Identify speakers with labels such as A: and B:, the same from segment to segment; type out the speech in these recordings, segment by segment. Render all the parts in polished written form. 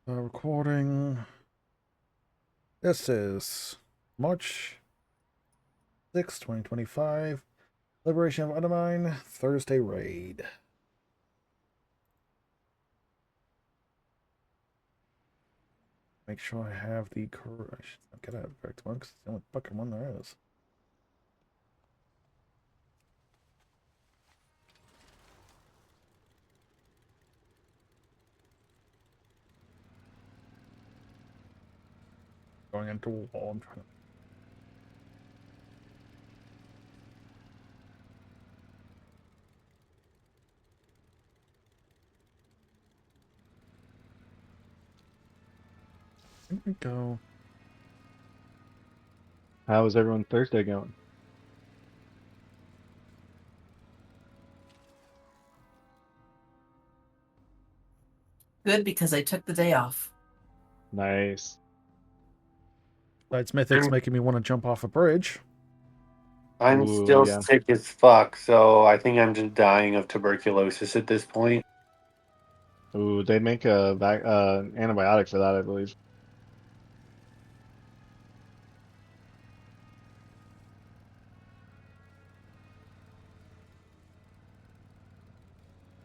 A: Recording. This is March 6th, 2025. Liberation of Undermine, Thursday raid. Make sure I have the correct. I should not get out of the correct one because it's the only fucking one there is. Going into a wall. I'm trying to. Here we go.
B: How is everyone Thursday going?
C: Good, because I took the day off.
B: Nice.
A: Besides Mythic's making me want to jump off a bridge.
D: I'm
B: Ooh,
D: still
B: yeah.
D: sick as fuck, so I think I'm just dying of tuberculosis at this point.
B: Ooh, they make a antibiotic for that, I believe.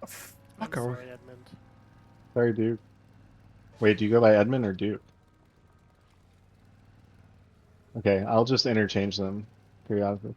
A: The
E: I'm
A: fuck are we?
E: sorry, Edmund.
B: Sorry, Duke. Wait, do you go by Edmund or Duke? Okay, I'll just interchange them periodically.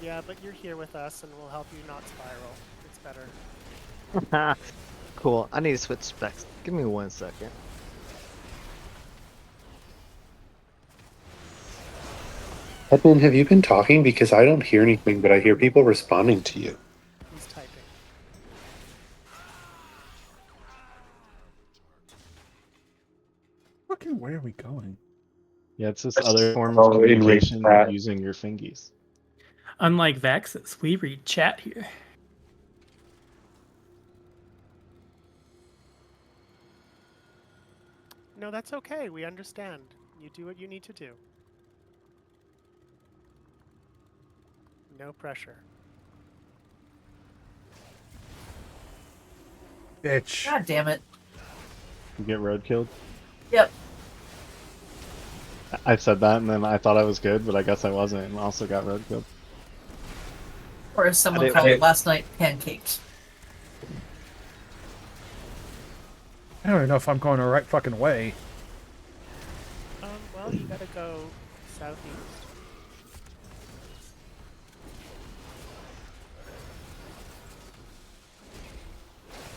E: Yeah, but you're here with us, and we'll help you not spiral. It's better.
F: Cool. I need to switch specs. Give me 1 second.
D: Edmund, have you been talking? Because I don't hear anything, but I hear people responding to you.
E: He's typing.
A: Fucking where are we going?
B: Yeah, it's this other form of
D: Oh, in raid
B: communication
D: chat.
B: using your fingies.
G: Unlike Vexus, we read chat here.
E: No, that's okay. We understand. You do what you need to do. No pressure.
A: Bitch.
C: God damn it.
B: You get road killed.
C: Yep.
B: I said that and then I thought I was good, but I guess I wasn't and also got road killed.
C: Or as someone
F: didn't-
C: called it last night, pancakes.
A: I don't even know if I'm going the right fucking way.
E: Well, you gotta go southeast.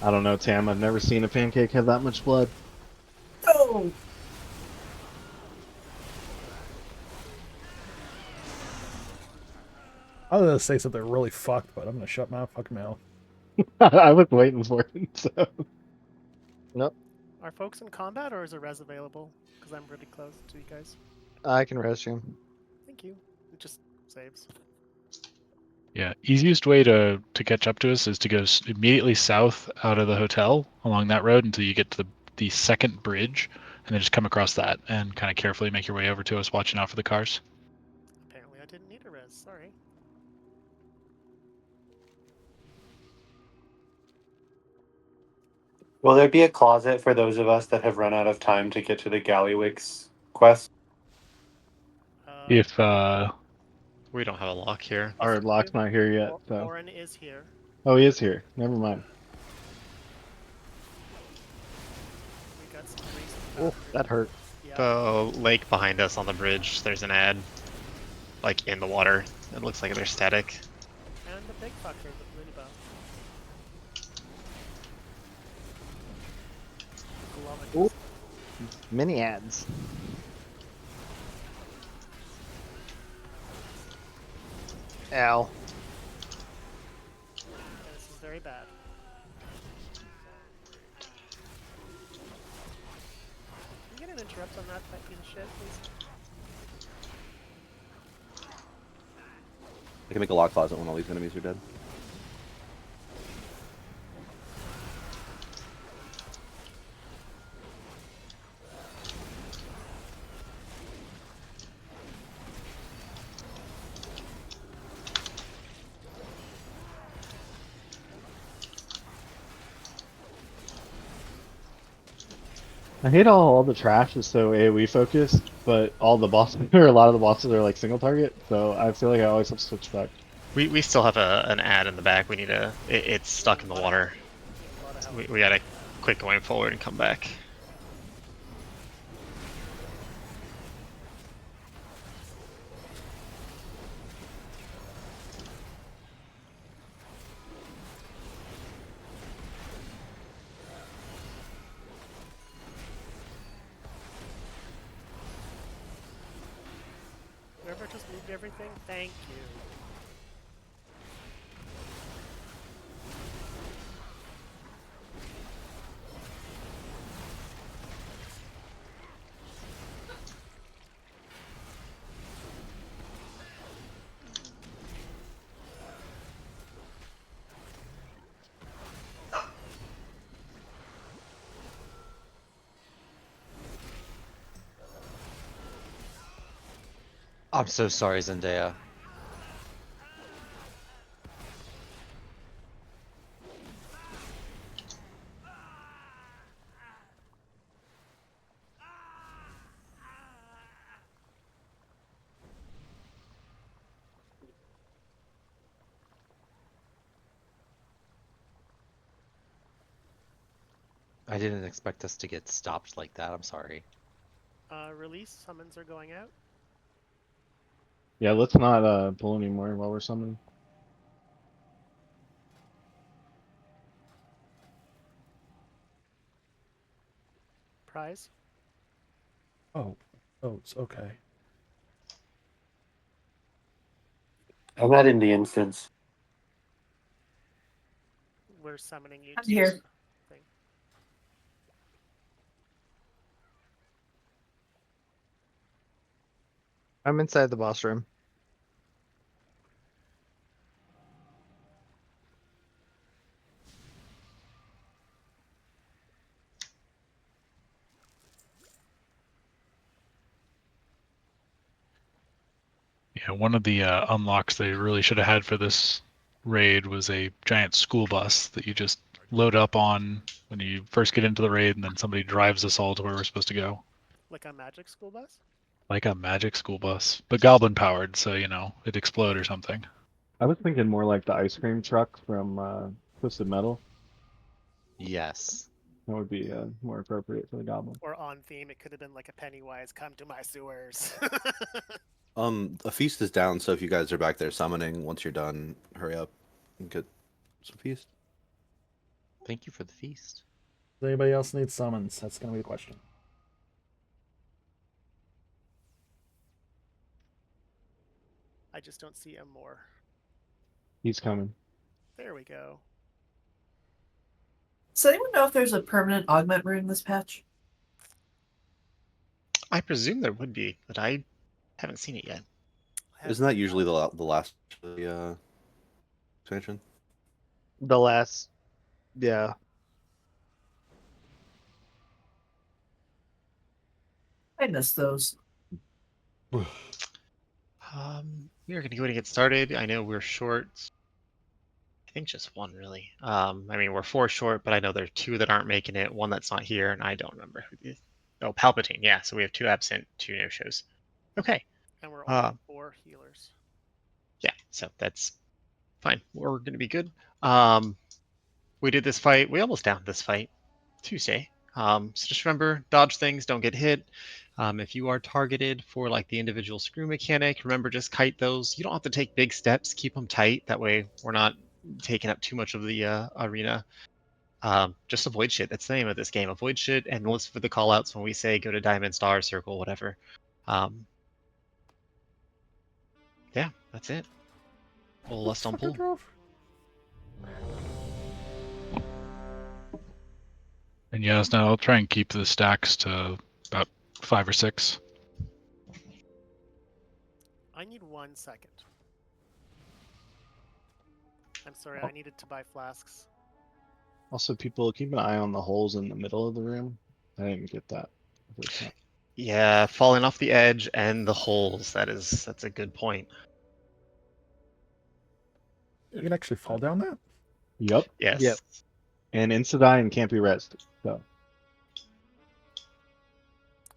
B: I don't know, Tam. I've never seen a pancake have that much blood.
C: Oh!
A: I was gonna say something really fucked, but I'm gonna shut my fucking mouth.
B: I was waiting for it, so.
F: Nope.
E: Are folks in combat, or is a res available? Because I'm pretty close to you guys.
F: I can rest you.
E: Thank you. It just saves.
H: Yeah, easiest way to catch up to us is to go immediately south out of the hotel along that road until you get to the second bridge, and then just come across that and kind of carefully make your way over to us, watching out for the cars.
E: Apparently I didn't need a res. Sorry.
D: Will there be a closet for those of us that have run out of time to get to the Gallywix quest?
H: If
I: We don't have a lock here.
B: Our lock's not here yet, so.
E: Lauren is here.
B: Oh, he is here. Never mind.
E: We got some recent
F: Oh, that hurt.
E: Yeah.
I: The lake behind us on the bridge, there's an ad, like in the water. It looks like they're static.
E: And the big fucker, the Bloody Bow. Glowing.
F: Ooh. Mini ads. Ow.
E: Yeah, this is very bad. Can you get an interrupt on that piece of shit, please?
J: I can make a lock closet when all these enemies are dead.
B: I hate all the trash is so AoE focused, but all the bosses or a lot of the bosses are like single target, so I feel like I always have to switch back.
I: We still have an ad in the back. We need to. It's stuck in the water. We gotta quit going forward and come back.
E: Whoever just moved everything, thank you.
F: I'm so sorry, Zendaya. I didn't expect us to get stopped like that. I'm sorry.
E: Release summons are going out.
B: Yeah, let's not pull anymore while we're summoning.
E: Prize.
A: Oh, it's okay.
D: I'm not in the instance.
E: We're summoning you
C: I'm
E: to
C: here.
E: the thing.
F: I'm inside the boss room.
H: Yeah, one of the unlocks they really should have had for this raid was a giant school bus that you just load up on when you first get into the raid, and then somebody drives us all to where we're supposed to go.
E: Like a magic school bus?
H: Like a magic school bus, but goblin powered, so you know it'd explode or something.
B: I was thinking more like the ice cream truck from Twisted Metal.
F: Yes.
B: That would be more appropriate for the goblin.
E: Or on theme, it could have been like a Pennywise, come to my sewers.
J: A feast is down, so if you guys are back there summoning, once you're done, hurry up and get some feast.
F: Thank you for the feast.
A: Does anybody else need summons? That's gonna be the question.
E: I just don't see him more.
B: He's coming.
E: There we go.
C: Does anyone know if there's a permanent augment rune this patch?
I: I presume there would be, but I haven't seen it yet.
J: Isn't that usually the last expansion?
F: The last, yeah.
C: I missed those.
I: We are going to go ahead and get started. I know we're short. I think just one, really. I mean, we're 4 short, but I know there are 2 that aren't making it, 1 that's not here, and I don't remember who the. Oh, Palpatine. Yeah, so we have 2 absent, 2 no-shows. Okay.
E: And we're only 4 healers.
I: Yeah, so that's fine. We're going to be good. We did this fight. We almost downed this fight Tuesday. So just remember, dodge things, don't get hit. If you are targeted for like the individual screw mechanic, remember just kite those. You don't have to take big steps. Keep them tight. That way we're not taking up too much of the arena. Just avoid shit. That's the name of this game. Avoid shit and listen for the callouts when we say go to diamond, star, circle, whatever. Yeah, that's it. We'll lust on pull.
H: And yes, now I'll try and keep the stacks to about 5 or 6.
E: I need 1 second. I'm sorry, I needed to buy flasks.
B: Also, people keep an eye on the holes in the middle of the room. I didn't get that.
I: Yeah, falling off the edge and the holes. That's a good point.
A: You can actually fall down that.
B: Yep.
I: Yes.
B: Yep. And Insta-dying can't be rezzed. So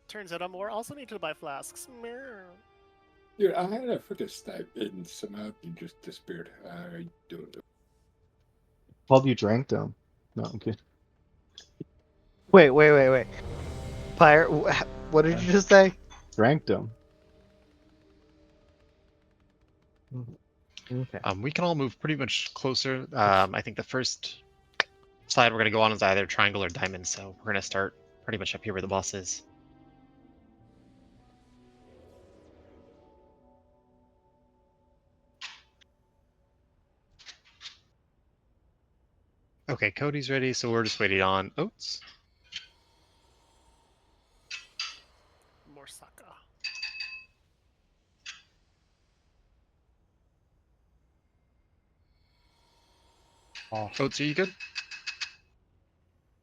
E: Turns out I'm more also need to buy flasks. Meow.
K: Dude, I had a freaking snipe and somehow you just disappeared. I don't know.
B: Paul, you drank them. No, I'm kidding.
L: Wait. Fire. What did you just say?
B: Drank them.
L: Okay.
I: We can all move pretty much closer. I think the first side we're gonna go on is either triangle or diamond, so we're gonna start pretty much up here where the boss is. Okay, Cody's ready, so we're just waiting on Oats.
E: More Saka.
A: Oh,
I: Oats, are you good?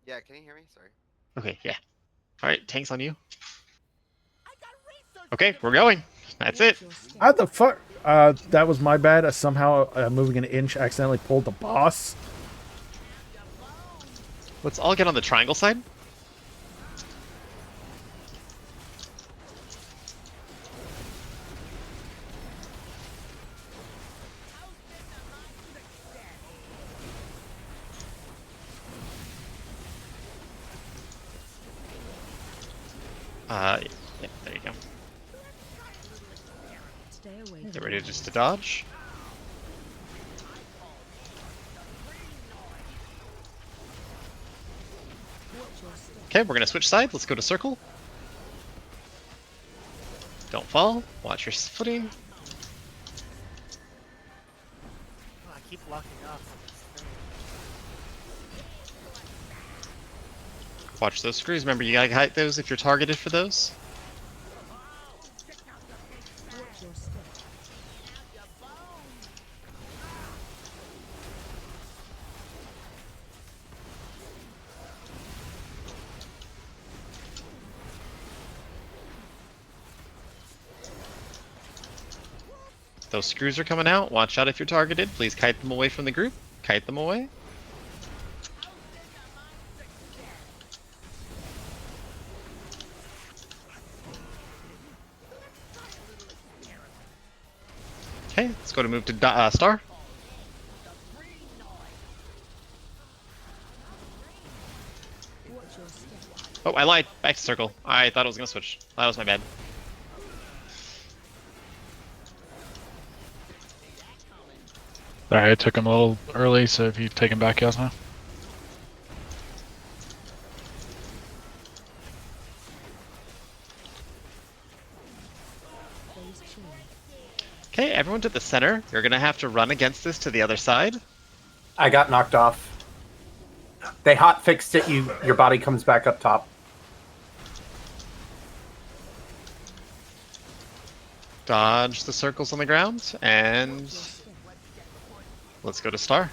M: Yeah, can you hear me? Sorry.
I: Okay, yeah. All right, tanks on you. Okay, we're going. That's it.
A: how the fuck? That was my bad. Somehow moving an inch accidentally pulled the boss.
I: Let's all get on the triangle side. Yeah, there you go. Get ready just to dodge. Okay, we're gonna switch sides. Let's go to circle. Don't fall. Watch your footing.
E: Oh, I keep locking up on this thing.
I: Watch those screws. Remember, you gotta hide those if you're targeted for those. Those screws are coming out. Watch out if you're targeted. Please kite them away from the group. Kite them away. Okay, let's go to move to Star. Oh, I lied. Back to circle. I thought I was gonna switch. That was my bad.
H: Sorry, I took him a little early, so if you take him back, Yasna.
I: Okay, everyone to the center. You're gonna have to run against this to the other side.
N: I got knocked off. They hot fixed it. Your body comes back up top.
I: Dodge the circles on the ground, and let's go to Star.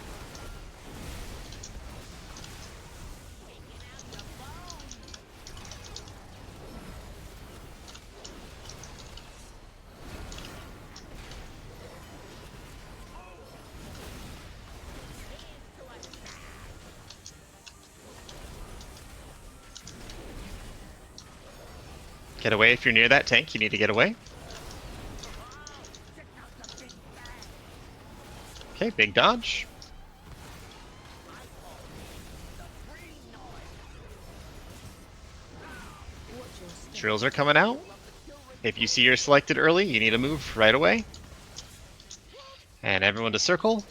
I: Get away if you're near that tank. You need to get away. Okay, big dodge. Drills are coming out. If you see you're selected early, you need to move right away. And everyone to circle.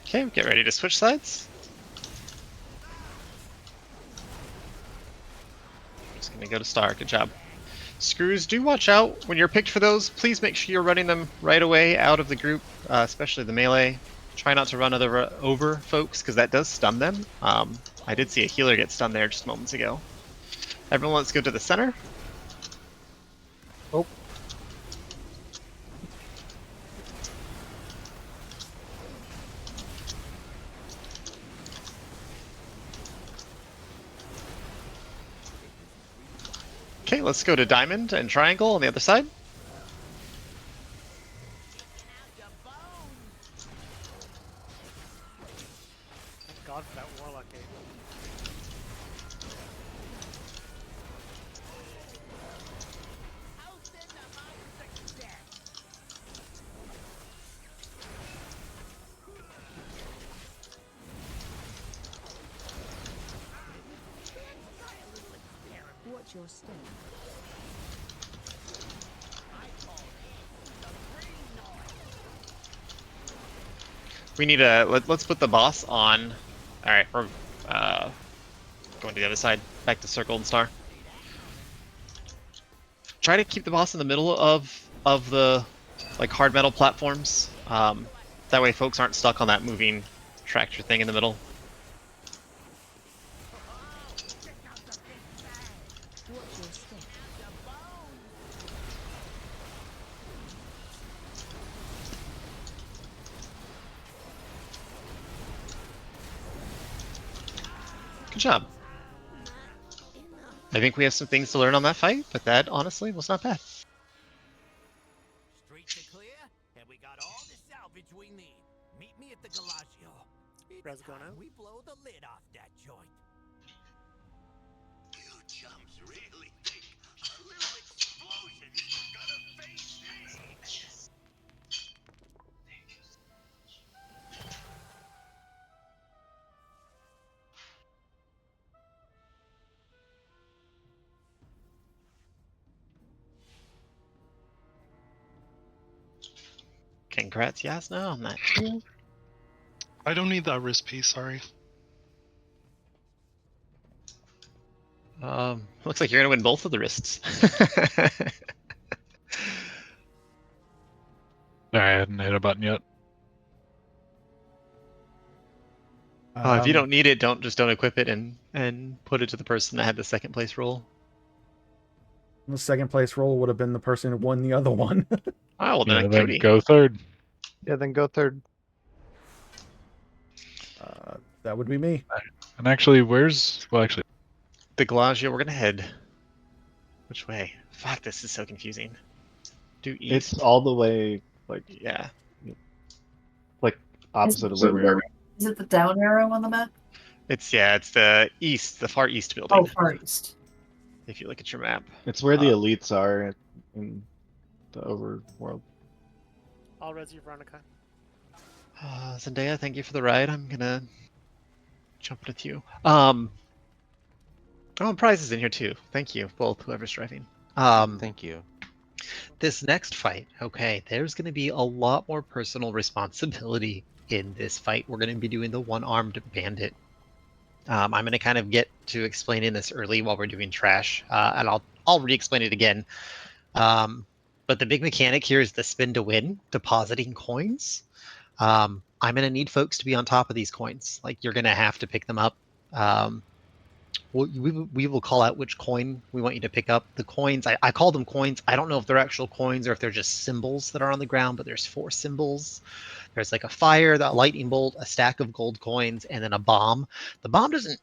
I: Okay, get ready to switch sides. Just gonna go to star. Good job. Screws, do watch out when you're picked for those. Please make sure you're running them right away out of the group, especially the melee. Try not to run over folks, because that does stun them. I did see a healer get stunned there just moments ago. Everyone, let's go to the center.
B: Oh.
I: Okay, let's go to diamond and triangle on the other side.
E: Thank God for that warlock aid.
M: Watch your step.
I: We need a let's put the boss on. All right, we're going to the other side, back to circle and star. Try to keep the boss in the middle of the like hard metal platforms. That way, folks aren't stuck on that moving tractor thing in the middle.
M: Watch your step.
I: Good job. I think we have some things to learn on that fight, but that honestly was not bad.
O: Streets are clear, and we got all the salvage we need. Meet me at the Galagio.
E: Res going out.
O: We blow the lid off that joint. You chumps really think a little explosion's gonna face me?
I: Congrats, Yasna, on that.
H: I don't need that wrist piece, sorry.
I: Looks like you're gonna win both of the wrists.
H: I hadn't hit a button yet.
I: If you don't need it, don't equip it and put it to the person that had the second place roll.
A: The second place roll would have been the person who won the other one.
I: Oh, well,
H: Yeah,
I: then
H: then
I: Cody.
H: go third.
L: Yeah, then go third.
A: That would be me.
H: And actually, where's... Well, actually...
I: The Galagio, we're gonna head... Which way? Fuck, this is so confusing. Do east.
B: It's all the way, like,
I: Yeah.
B: like opposite of where we are.
C: Is it the down arrow on the map?
I: It's the east, the far east building.
C: Oh, far east.
I: If you look at your map.
B: It's where the elites are in the overworld.
E: I'll res you, Veronica.
I: Zendaya, thank you for the ride. I'm gonna jump with you. Oh, and Prize is in here too. Thank you, both, whoever's driving.
F: Thank you.
I: This next fight, okay, there's going to be a lot more personal responsibility in this fight. We're going to be doing the one-armed bandit. I'm going to kind of get to explaining this early while we're doing trash, and I'll re-explain it again. But the big mechanic here is the spin to win, depositing coins. I'm going to need folks to be on top of these coins. Like, you're going to have to pick them up. We will call out which coin we want you to pick up. The coins, I call them coins. I don't know if they're actual coins or if they're just symbols that are on the ground, but there's 4 symbols. There's like a fire, a lightning bolt, a stack of gold coins, and then a bomb. The bomb doesn't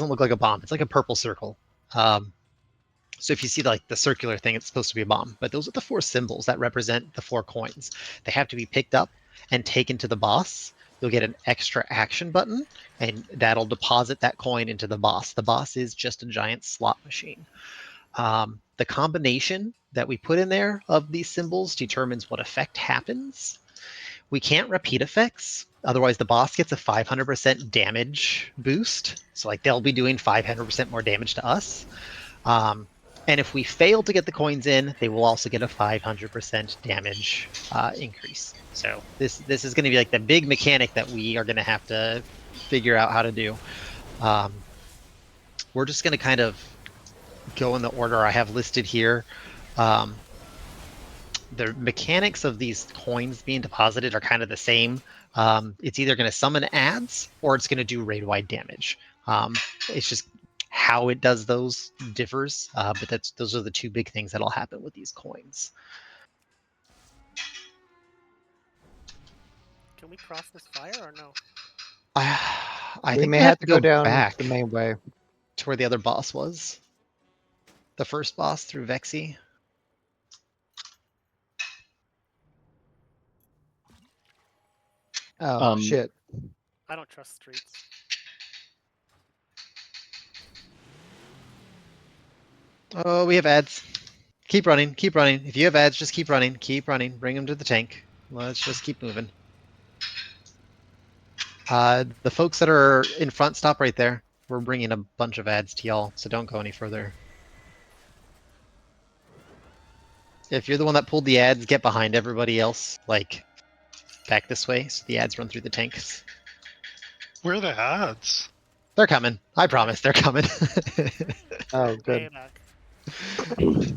I: look like a bomb. It's like a purple circle. So if you see like the circular thing, it's supposed to be a bomb. But those are the 4 symbols that represent the 4 coins. They have to be picked up and taken to the boss. You'll get an extra action button, and that'll deposit that coin into the boss. The boss is just a giant slot machine. The combination that we put in there of these symbols determines what effect happens. We can't repeat effects, otherwise the boss gets a 500% damage boost. So like they'll be doing 500% more damage to us.
L: And if we fail to get the coins in, they will also get a 500% damage increase. So this is going to be like the big mechanic that we are going to have to figure out how to do. We're just going to kind of go in the order I have listed here. The mechanics of these coins being deposited are kind of the same. It's either going to summon ads or it's going to do raid-wide damage. It's just how it does those differs, but those are the two big things that'll happen with these coins.
E: Can we cross this fire or no?
L: I
B: We
L: think
B: may
L: we
B: have
L: to
B: to go down
L: back
B: the main way.
L: to where the other boss was. The first boss through Vexy.
B: Oh, shit.
E: I don't trust streets.
L: Oh, we have ads. Keep running, keep running. If you have ads, just keep running, keep running. Bring them to the tank. Let's just keep moving. The folks that are in front, stop right there. We're bringing a bunch of ads to y'all, so don't go any further. If you're the one that pulled the ads, get behind everybody else, like back this way, so the ads run through the tanks.
P: Where are the ads?
L: They're coming. I promise, they're coming.
B: Oh, good.
E: Way back. We're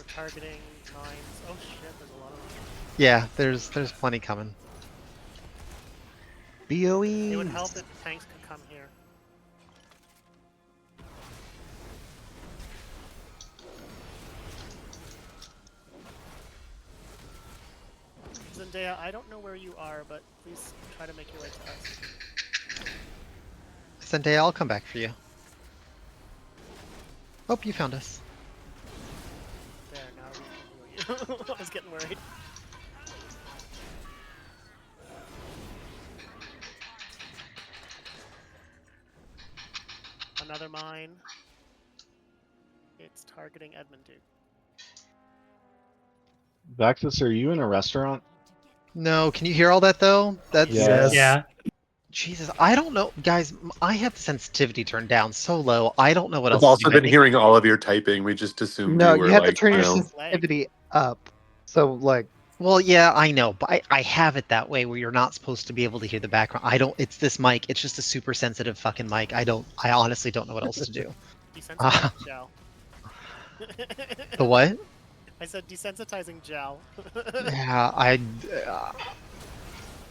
E: targeting mines. Oh shit, there's a lot of them.
L: Yeah, there's plenty coming. BOE.
E: It would help if tanks could come here. Zendaya, I don't know where you are, but please try to make your way to us.
L: Zendaya, I'll come back for you. Oh, you found us.
E: There, now we can heal you. I was getting worried. Another mine. It's targeting Edmonton.
B: Vaxis, are you in a restaurant?
L: No, can you hear all that though? That's
B: Yes.
G: Yeah.
L: Jesus, I don't know, guys. I have the sensitivity turned down so low. I don't know what
D: I've
L: else
D: also
L: to do.
D: been hearing all of your typing. We just assumed
B: No,
D: you were
B: you have to
D: like,
B: turn
D: you
B: your
D: know.
B: sensitivity up. So, like,
L: Well, yeah, I know, but I have it that way where you're not supposed to be able to hear the background. I don't. It's this mic. It's just a super sensitive fucking mic. I honestly don't know what else to do.
E: Desensitizing gel.
L: The what?
E: I said desensitizing gel.
L: Yeah,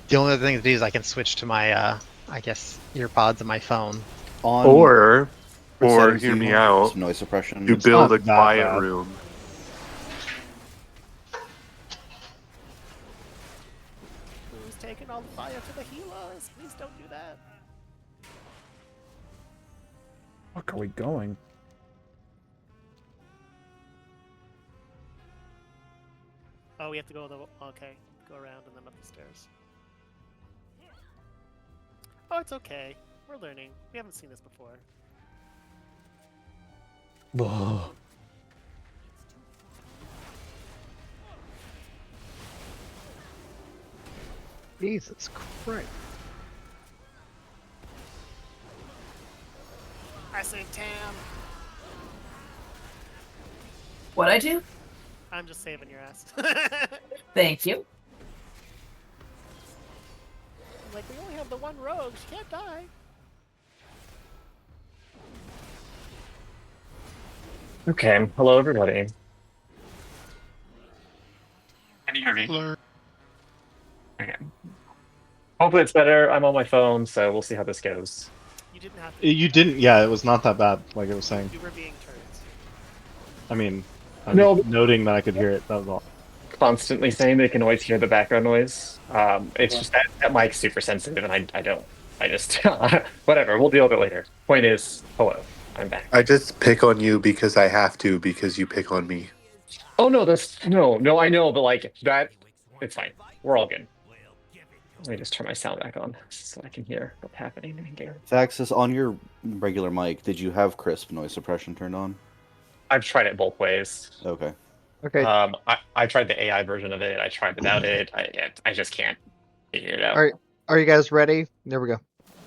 L: the only other thing to do is I can switch to my, I guess, earpods on my phone.
D: Or
J: settings,
D: hear
J: you
D: me
J: have
D: out.
J: some noise suppression.
D: You
J: It's
D: build
B: not
D: a
B: that
D: quiet
B: bad.
D: room.
E: Who's taking all the fire to the healers? Please don't do that.
A: Fuck are we going?
E: Oh, we have to go okay. Go around and then up the stairs. Oh, it's okay. We're learning. We haven't seen this before.
A: Ugh.
B: Jesus Christ.
E: I saved Tam.
C: What I do?
E: I'm just saving your ass.
C: Thank you.
E: Like, we only have the one rogue. She can't die.
Q: Okay, hello everybody. Can you hear me?
P: Blur.
Q: Okay. Hopefully it's better. I'm on my phone, so we'll see how this goes.
E: You didn't have to.
B: You didn't, yeah, it was not that bad, like it was saying.
E: You were being turds.
B: I mean, I'm
Q: No.
B: noting that I could hear it, that was all.
Q: Constantly saying they can always hear the background noise. It's just that mic's super sensitive, and I don't. I just whatever. We'll deal with it later. Point is, hello, I'm back.
D: I just pick on you because I have to, because you pick on me.
Q: Oh no, no. I know, but like that, it's fine. We're all good. Let me just turn my sound back on so I can hear what's happening in here.
J: Vaxis, on your regular mic, did you have crisp noise suppression turned on?
Q: I've tried it both ways.
J: Okay.
B: Okay.
Q: I tried the AI version of it. I tried without it. I just can't figure it out.
B: Alright, are you guys ready? There we go.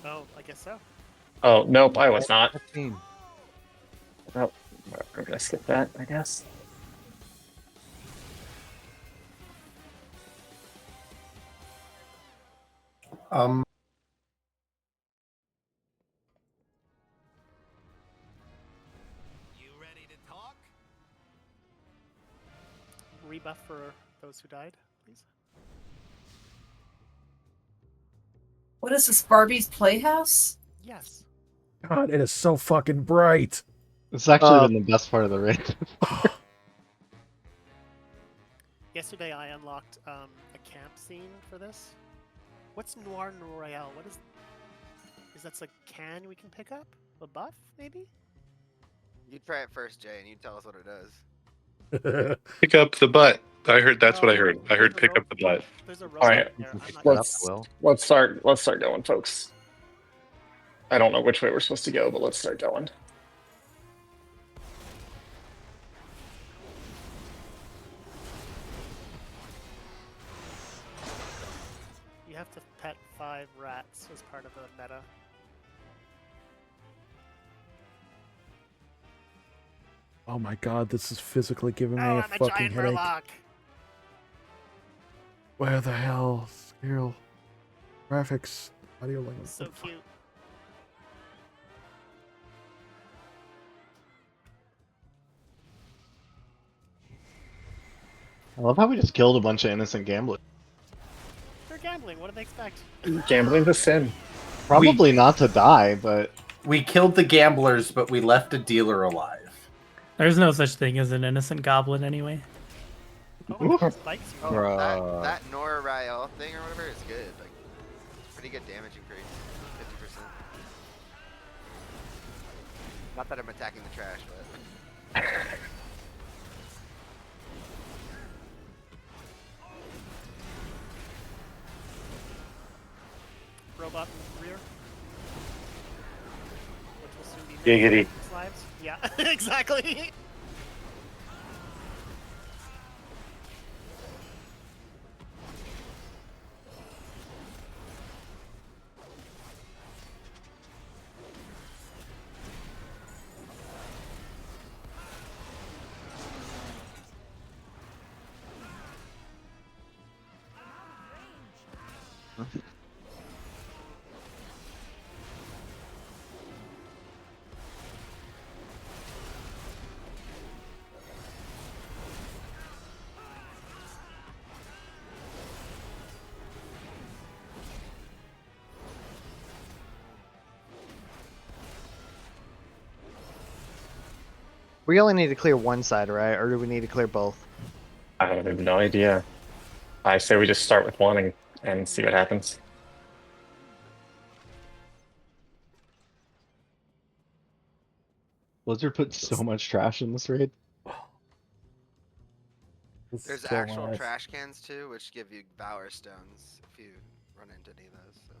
E: Oh, I guess so.
Q: Oh nope, I was not. Oh, we're gonna skip that, I guess.
O: You ready to talk?
E: Rebuff for those who died, please.
C: What is this, Barbie's Playhouse?
E: Yes.
A: God, it is so fucking bright.
B: It's actually been the best part of the raid.
E: Yesterday I unlocked a camp scene for this. What's Noir Royale? What is that a can we can pick up? A buff, maybe?
R: You try it first, Jay, and you tell us what it does.
D: Pick up the butt. I heard that's what I heard. I heard pick up the butt.
E: There's a
Q: All
E: robot
Q: right,
E: there. I'm not
Q: let's start going, folks. I don't know which way we're supposed to go, but let's start going.
E: You have to pet 5 rats as part of the meta.
A: Oh my god, this is physically giving me a
E: I'm a
A: fucking
E: giant
A: headache.
E: murloc.
A: Where the hell? Skill. Graphics. Audio language.
E: So cute.
B: I love how we just killed a bunch of innocent gamblers.
E: They're gambling. What do they expect?
Q: Gambling's a sin.
B: Probably not to die, but
N: We killed the gamblers, but we left a dealer alive.
G: There's no such thing as an innocent goblin anyway.
E: Spikes.
R: Oh, that Nora Rael thing or whatever is good. Like, it's pretty good damage increase, 50%. Not that I'm attacking the trash, but.
E: Robot in the rear. Which will soon be
D: Giggity.
E: lives. Yeah, exactly.
S: We only need to clear one side, right? Or do we need to clear both?
Q: I have no idea. I say we just start with one and see what happens.
B: Blizzard put so much trash in this raid.
R: There's actual trash cans too, which give you Valor Stones if you run into any of those. So.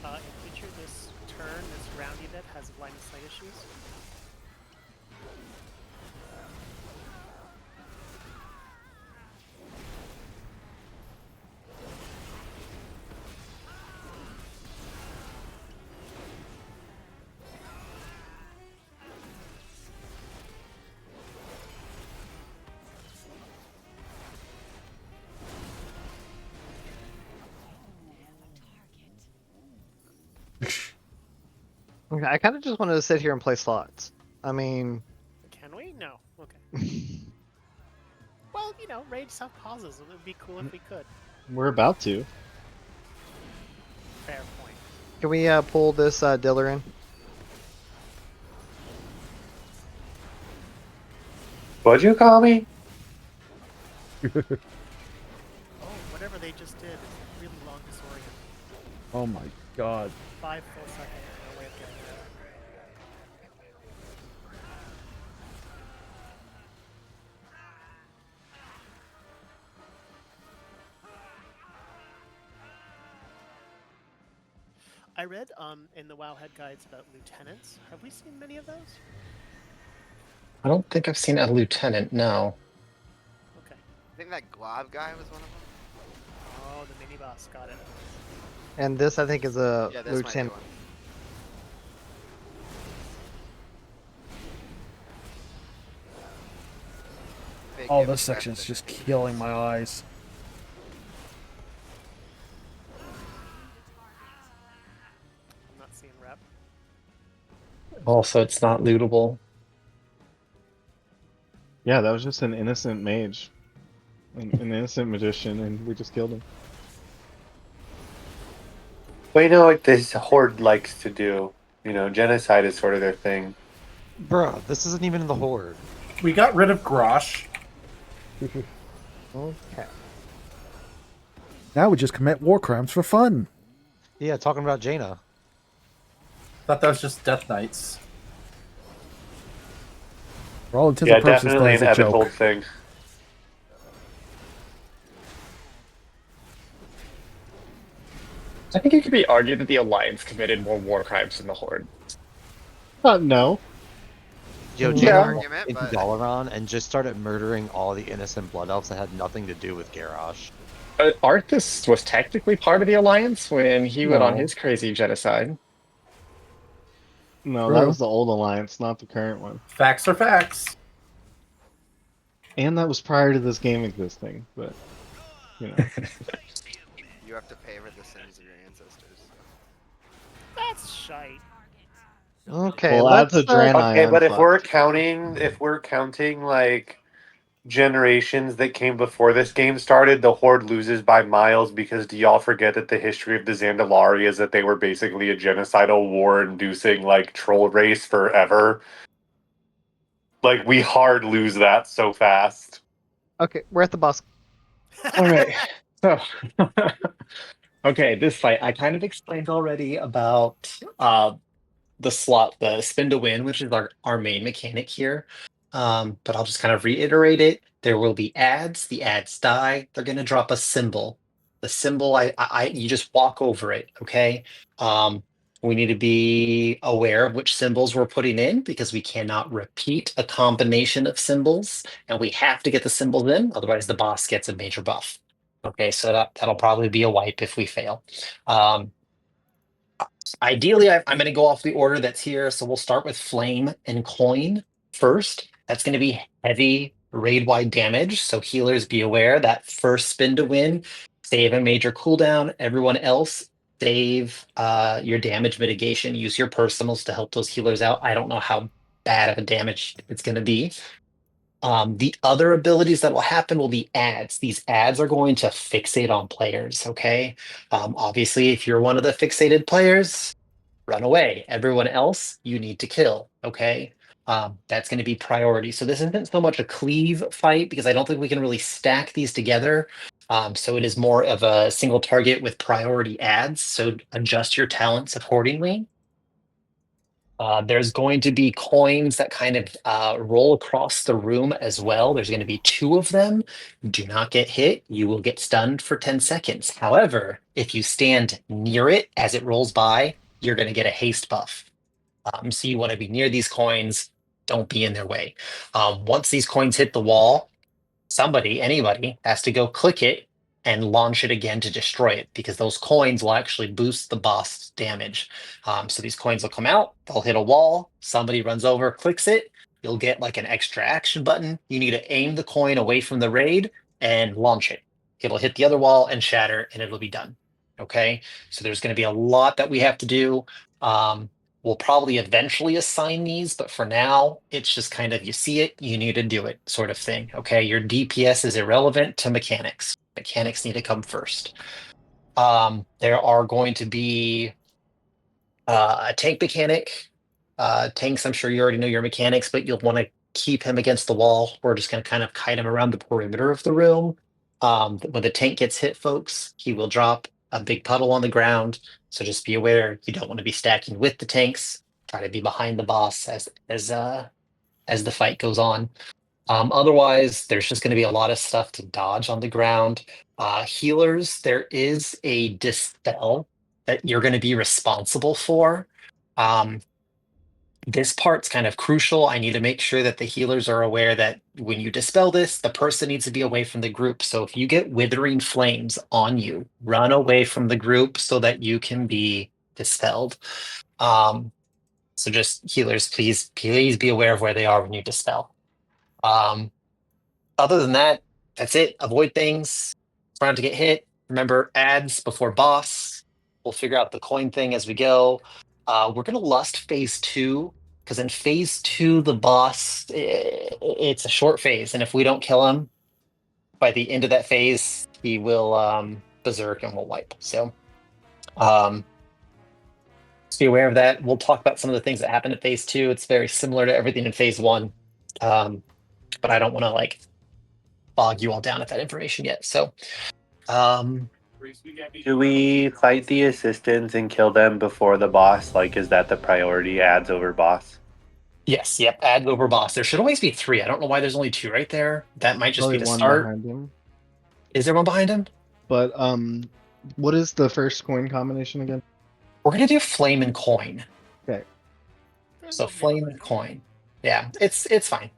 E: In future, this turn, this roundy bit has line of sight issues.
S: Okay, I kind of just wanted to sit here and play slots. I mean,
E: Can we? No. Okay. Well, you know, raid self pauses. It would be cool if we could.
B: We're about to.
E: Fair point.
S: can we pull this Diller in?
D: What'd you call me?
E: Oh, whatever they just did is really long disorient.
A: Oh my god.
E: 5 full seconds. No way of getting there. I read in the WoW head guides about lieutenants. Have we seen many of those?
Q: I don't think I've seen a lieutenant, no.
E: Okay.
R: I think that glob guy was one of them.
E: Oh, the mini boss. Got it.
S: And this, I think, is a
R: Yeah, this might be
S: lieutenant.
R: one. Big
A: Oh,
R: game
A: this section's
R: invested.
A: just killing my eyes.
E: I'm not seeing rep.
Q: Also, it's not lootable.
B: Yeah, that was just an innocent mage, an innocent magician, and we just killed him.
D: Well, you know what this horde likes to do? You know, genocide is sort of their thing.
S: Bruh, this isn't even in the horde.
N: We got rid of Grosh.
S: Okay.
A: Now we just commit war crimes for fun.
S: Yeah, talking about Jaina.
N: Thought that was just Death Knights.
A: For all intents
D: Yeah,
A: and purposes,
D: definitely
A: that is
D: an
A: a
D: Evan
A: joke.
D: Hold thing.
Q: I think it could be argued that the Alliance committed more war crimes than the Horde.
B: No.
S: Yo,
Q: Yeah.
S: Jaina
R: Argument,
S: walked into
R: but
S: Dalaran and just started murdering all the innocent blood elves that had nothing to do with Garrosh.
Q: Arthas was technically part of the Alliance when he went on
B: No.
Q: his crazy genocide.
B: No,
S: True.
B: that was the old alliance, not the current one.
N: Facts are facts.
B: And that was prior to this game existing, but you know.
R: you have to pay for the sins of your ancestors. So.
E: That's shite.
S: Okay,
B: Well,
S: let's.
B: that's a Draenei
D: Okay, but if
B: onslaught.
D: we're counting like generations that came before this game started, the Horde loses by miles because do y'all forget that the history of the Zandalari is that they were basically a genocidal war-inducing like troll race forever? Like we hard lose that so fast.
S: Okay, we're at the boss.
Q: All right. So, okay, this fight I kind of explained already about the slot, the spin to win, which is our main mechanic here. But I'll just kind of reiterate it. There will be ads. The ads die. They're going to drop a symbol. The symbol, you just walk over it. Okay. We need to be aware of which symbols we're putting in because we cannot repeat a combination of symbols, and we have to get the symbols in. Otherwise, the boss gets a major buff. Okay, so that'll probably be a wipe if we fail. Ideally, I'm going to go off the order that's here. So we'll start with Flame and Coin first. That's going to be heavy raid wide damage. So healers, be aware that first spin to win, save a major cooldown. Everyone else, save your damage mitigation. Use your personals to help those healers out. I don't know how bad of a damage it's going to be. The other abilities that will happen will be ads. These ads are going to fixate on players, okay? Obviously, if you're one of the fixated players, run away. Everyone else, you need to kill, okay? That's going to be priority. So this isn't so much a cleave fight because I don't think we can really stack these together. So it is more of a single target with priority ads. So adjust your talents accordingly. There's going to be coins that kind of roll across the room as well. There's going to be 2 of them. Do not get hit. You will get stunned for 10 seconds. However, if you stand near it as it rolls by, you're going to get a haste buff. So you want to be near these coins. Don't be in their way. Once these coins hit the wall, anybody has to go click it and launch it again to destroy it because those coins will actually boost the boss damage. So these coins will come out, they'll hit a wall, somebody runs over, clicks it, you'll get like an extra action button. You need to aim the coin away from the raid and launch it. It'll hit the other wall and shatter and it'll be done. Okay, so there's going to be a lot that we have to do. We'll probably eventually assign these, but for now, it's just kind of you see it, you need to do it sort of thing. Okay, your DPS is irrelevant to mechanics. Mechanics need to come first. There are going to be a tank mechanic. Tanks, I'm sure you already know your mechanics, but you'll want to keep him against the wall. We're just going to kind of kite him around the perimeter of the room. When the tank gets hit, folks, he will drop a big puddle on the ground. So just be aware you don't want to be stacking with the tanks. Try to be behind the boss as the fight goes on. Otherwise, there's just going to be a lot of stuff to dodge on the ground. Healers, there is a dispel that you're going to be responsible for. this part's kind of crucial. I need to make sure that the healers are aware that when you dispel this, the person needs to be away from the group. So if you get withering flames on you, run away from the group so that you can be dispelled. So just healers, please be aware of where they are when you dispel. Other than that, that's it. Avoid things. Try not to get hit. Remember ads before boss. We'll figure out the coin thing as we go. We're gonna lust phase 2 because in phase 2 the boss it's a short phase, and if we don't kill him by the end of that phase, he will berserk and will wipe. So just be aware of that. We'll talk about some of the things that happen in phase 2. It's very similar to everything in phase 1, but I don't want to like bog you all down with that information yet. So
D: Do we fight the assistants and kill them before the boss? Like, is that the priority? Ads over boss?
Q: yes, yep, add over boss. There should always be 3. I don't know why there's only 2 right there. That might just
B: Probably
Q: be the
B: one
Q: start.
B: behind him.
Q: Is there one behind him?
B: But what is the first coin combination again?
Q: We're gonna do flame and coin.
B: Okay.
Q: So flame and coin. Yeah, it's fine.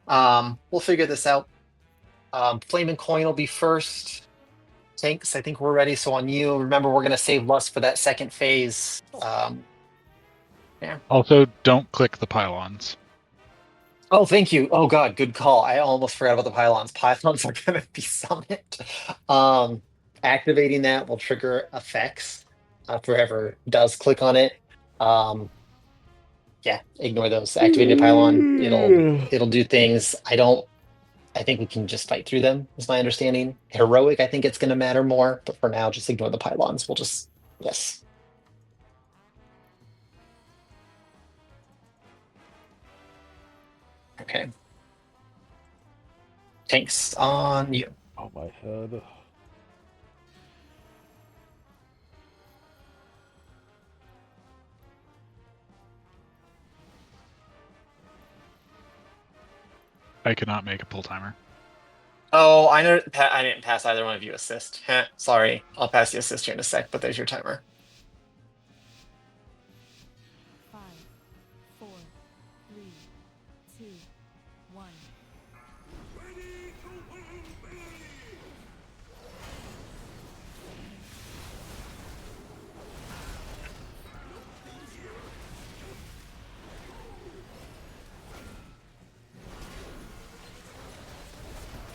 Q: We'll figure this out. Flame and coin will be first. Tanks, I think we're ready. So on you, remember we're gonna save lust for that second phase. Yeah.
H: Also, don't click the pylons.
Q: Oh, thank you. Oh God, good call. I almost forgot about the pylons. Pylons are gonna be summoned. Activating that will trigger effects for whoever does click on it. Yeah, ignore those. Activated pylon, it'll do things. I think we can just fight through them, is my understanding. Heroic, I think it's gonna matter more, but for now, just ignore the pylons. We'll just yes. Okay. Tanks on you.
A: Oh my head.
H: I cannot make a pull timer.
Q: Oh, I know. I didn't pass either one of you assist. Heh, sorry, I'll pass you assist here in a sec. But there's your timer.
M: 5, 4, 3, 2, 1.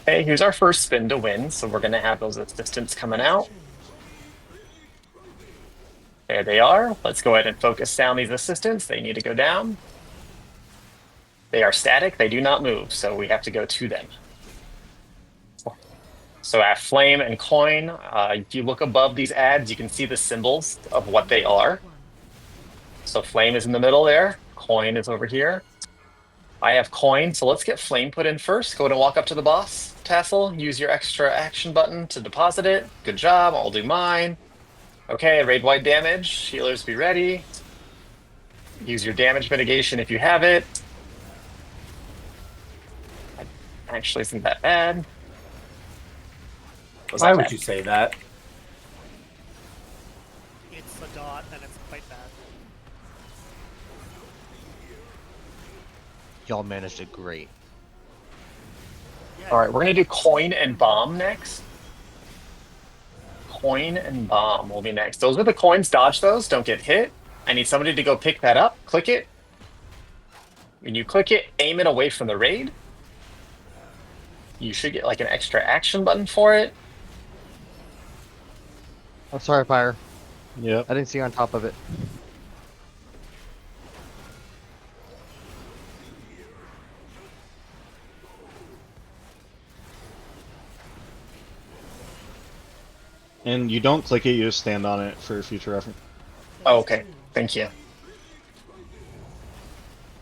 Q: Okay, here's our first spin to win. So we're gonna have those assistants coming out. There they are. Let's go ahead and focus down these assistants. They need to go down. They are static. They do not move. So we have to go to them. So at flame and coin, if you look above these ads, you can see the symbols of what they are. So flame is in the middle there. Coin is over here. I have coin, so let's get flame put in first. Go ahead and walk up to the boss tassel. Use your extra action button to deposit it. Good job. I'll do mine. Okay, raid wide damage. Healers be ready. Use your damage mitigation if you have it. Actually isn't that bad.
N: Why would you say that?
E: It's a dot and it's quite bad.
S: Y'all managed it great.
Q: All right, we're gonna do coin and bomb next. Coin and bomb will be next. Those are the coins. Dodge those. Don't get hit. I need somebody to go pick that up. Click it. When you click it, aim it away from the raid. You should get like an extra action button for it.
S: Oh, sorry, Pyre.
B: Yep.
S: I didn't see you on top of it.
B: And you don't click it, you just stand on it for future reference.
Q: Oh, okay. Thank you.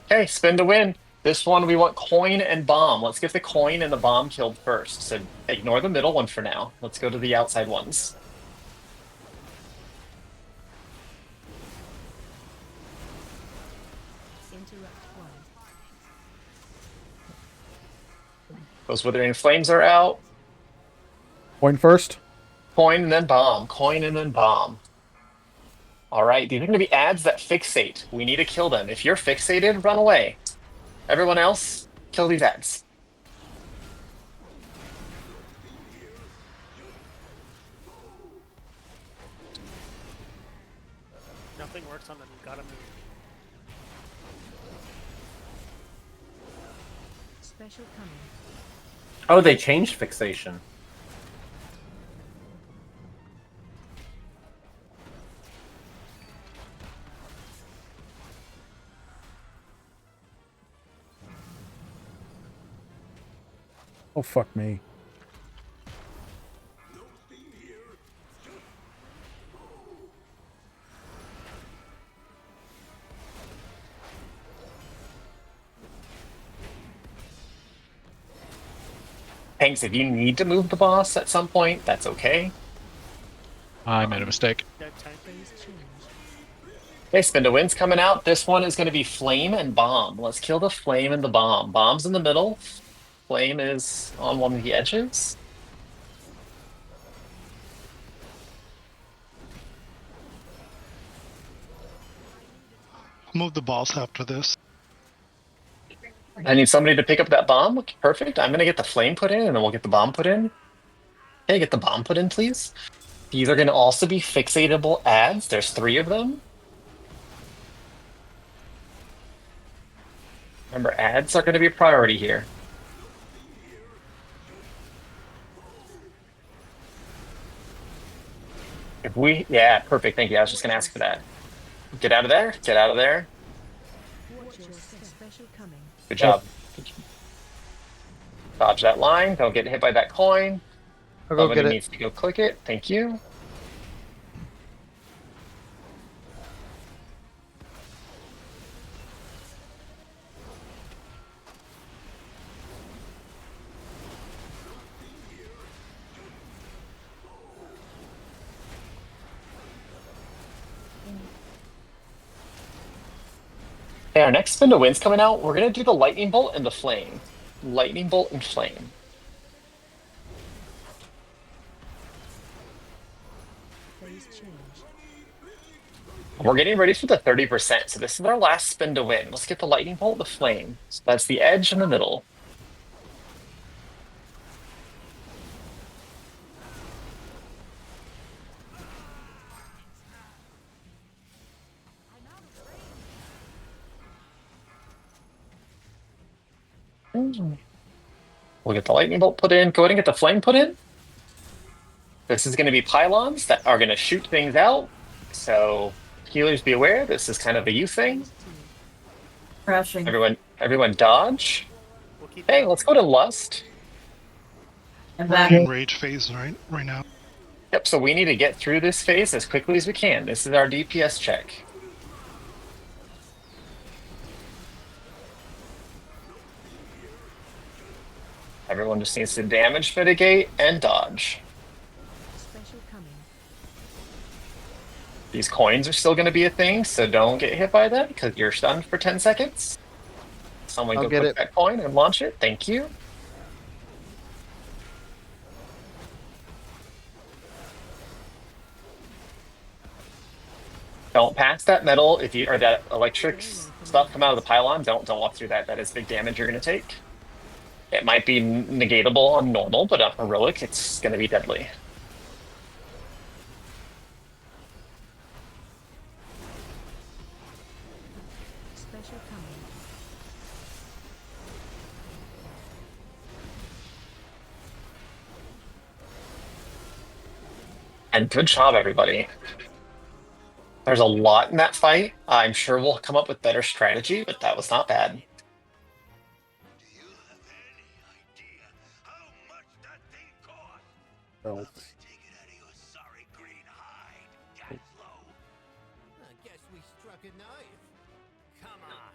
Q: Okay, spin to win. This one we want coin and bomb. Let's get the coin and the bomb killed first. So ignore the middle one for now. Let's go to the outside ones. Those withering flames are out.
A: Coin first.
Q: Coin and then bomb. Coin and then bomb. All right, these are going to be ads that fixate. We need to kill them. If you're fixated, run away. Everyone else, kill these ads.
E: Nothing works on them. You gotta move.
M: Special coming.
N: Oh, they changed fixation.
A: Oh, fuck me.
Q: Thanks. If you need to move the boss at some point, that's okay.
H: I made a mistake.
Q: Okay, spin to win's coming out. This one is going to be flame and bomb. Let's kill the flame and the bomb. Bomb's in the middle. Flame is on one of the edges.
P: I'll move the boss after this.
Q: I need somebody to pick up that bomb. Perfect. I'm going to get the flame put in, and then we'll get the bomb put in. Okay, get the bomb put in, please. These are going to also be fixatable ads. There's 3 of them. Remember, ads are going to be a priority here. Yeah, perfect. Thank you. I was just going to ask for that. Get out of there. Get out of there. Good job. Dodge that line. Don't get hit by that coin.
S: I'll go
Q: Somebody
S: get it.
Q: needs to go click it. Thank you. Okay, our next spin to win's coming out. We're going to do the lightning bolt and the flame. Lightning bolt and flame. We're getting ready for the 30%. So this is our last spin to win. Let's get the lightning bolt, the flame. So that's the edge in the middle. We'll get the lightning bolt put in. Go ahead and get the flame put in. This is going to be pylons that are going to shoot things out. So healers be aware. This is kind of a you thing.
C: Crashing.
Q: Everyone dodge. Hey, let's go to lust.
C: And
P: We're in rage phase right now.
Q: Yep, so we need to get through this phase as quickly as we can. This is our DPS check. Everyone just needs to damage mitigate and dodge. These coins are still going to be a thing, so don't get hit by them because you're stunned for 10 seconds. Someone
S: I'll
Q: go
S: get
Q: click
S: it.
Q: that coin and launch it. Thank you. Don't pass that metal if you or that electric stuff come out of the pylon. Don't walk through that. That is big damage you're going to take. It might be negatable on normal, but on heroic, it's going to be deadly. And good job, everybody. There's a lot in that fight. I'm sure we'll come up with better strategy, but that was not bad.
A: Oh.
O: Guess we struck a knife. Come on.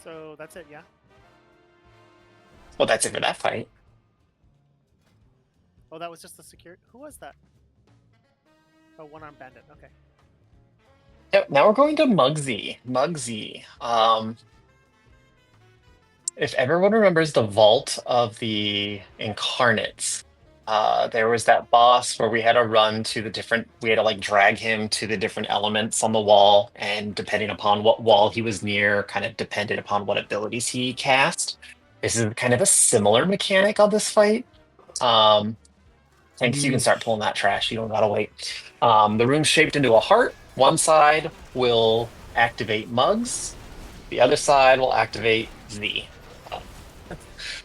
E: So that's it, yeah?
Q: Well, that's it for that fight.
E: Oh, that was just the security. Who was that? Oh, one-armed bandit. Okay.
Q: Yep, now we're going to Muggsy. Muggsy. If everyone remembers the vault of the incarnates, There was that boss where we had to run to the different, we had to like drag him to the different elements on the wall, and depending upon what wall he was near, kind of depended upon what abilities he cast. This is kind of a similar mechanic on this fight. Thanks, you can start pulling that trash. You don't gotta wait. The room's shaped into a heart. One side will activate mugs. The other side will activate Z.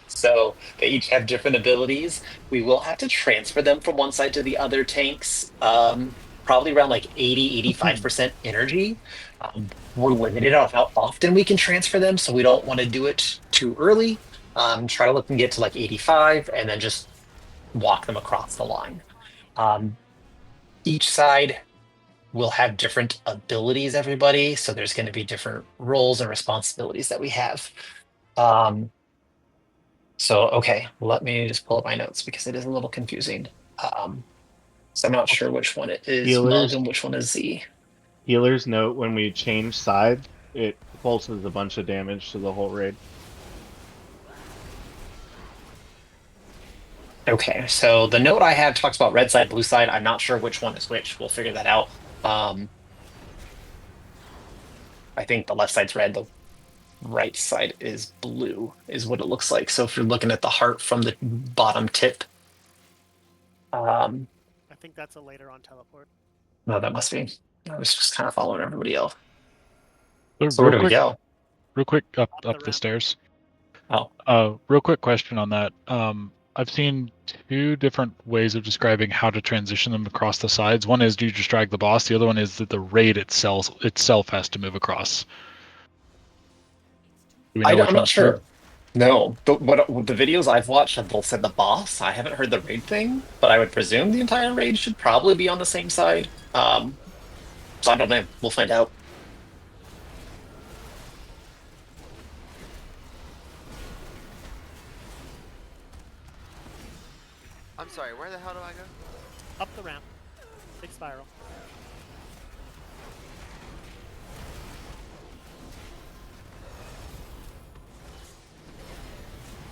Q: So they each have different abilities. We will have to transfer them from one side to the other tanks. Probably around like 85% energy. We're limited on how often we can transfer them, so we don't want to do it too early. Try to let them get to like 85 and then just walk them across the line. Each side will have different abilities, everybody. So there's going to be different roles and responsibilities that we have. So, okay, let me just pull up my notes because it is a little confusing. So I'm not sure which one it is Mug
B: Healers,
Q: and which one is Z.
B: healers note when we change sides, it pulses a bunch of damage to the whole raid.
Q: Okay, so the note I have talks about red side, blue side. I'm not sure which one is which. We'll figure that out. I think the left side's red, the right side is blue, is what it looks like. So if you're looking at the heart from the bottom tip,
E: I think that's a later on teleport.
Q: no, that must be. I was just kind of following everybody else.
H: So
Q: So where do we go?
H: Real quick, up the stairs.
Q: Oh.
H: Real quick question on that. I've seen two different ways of describing how to transition them across the sides. One is you just drag the boss. The other one is that the raid itself has to move across. Do we know which
Q: I'm not
H: one's true?
Q: sure. No, the videos I've watched have both said the boss. I haven't heard the raid thing, but I would presume the entire raid should probably be on the same side. So I don't know. We'll find out.
R: I'm sorry, where the hell do I go?
E: Up the ramp. Big spiral.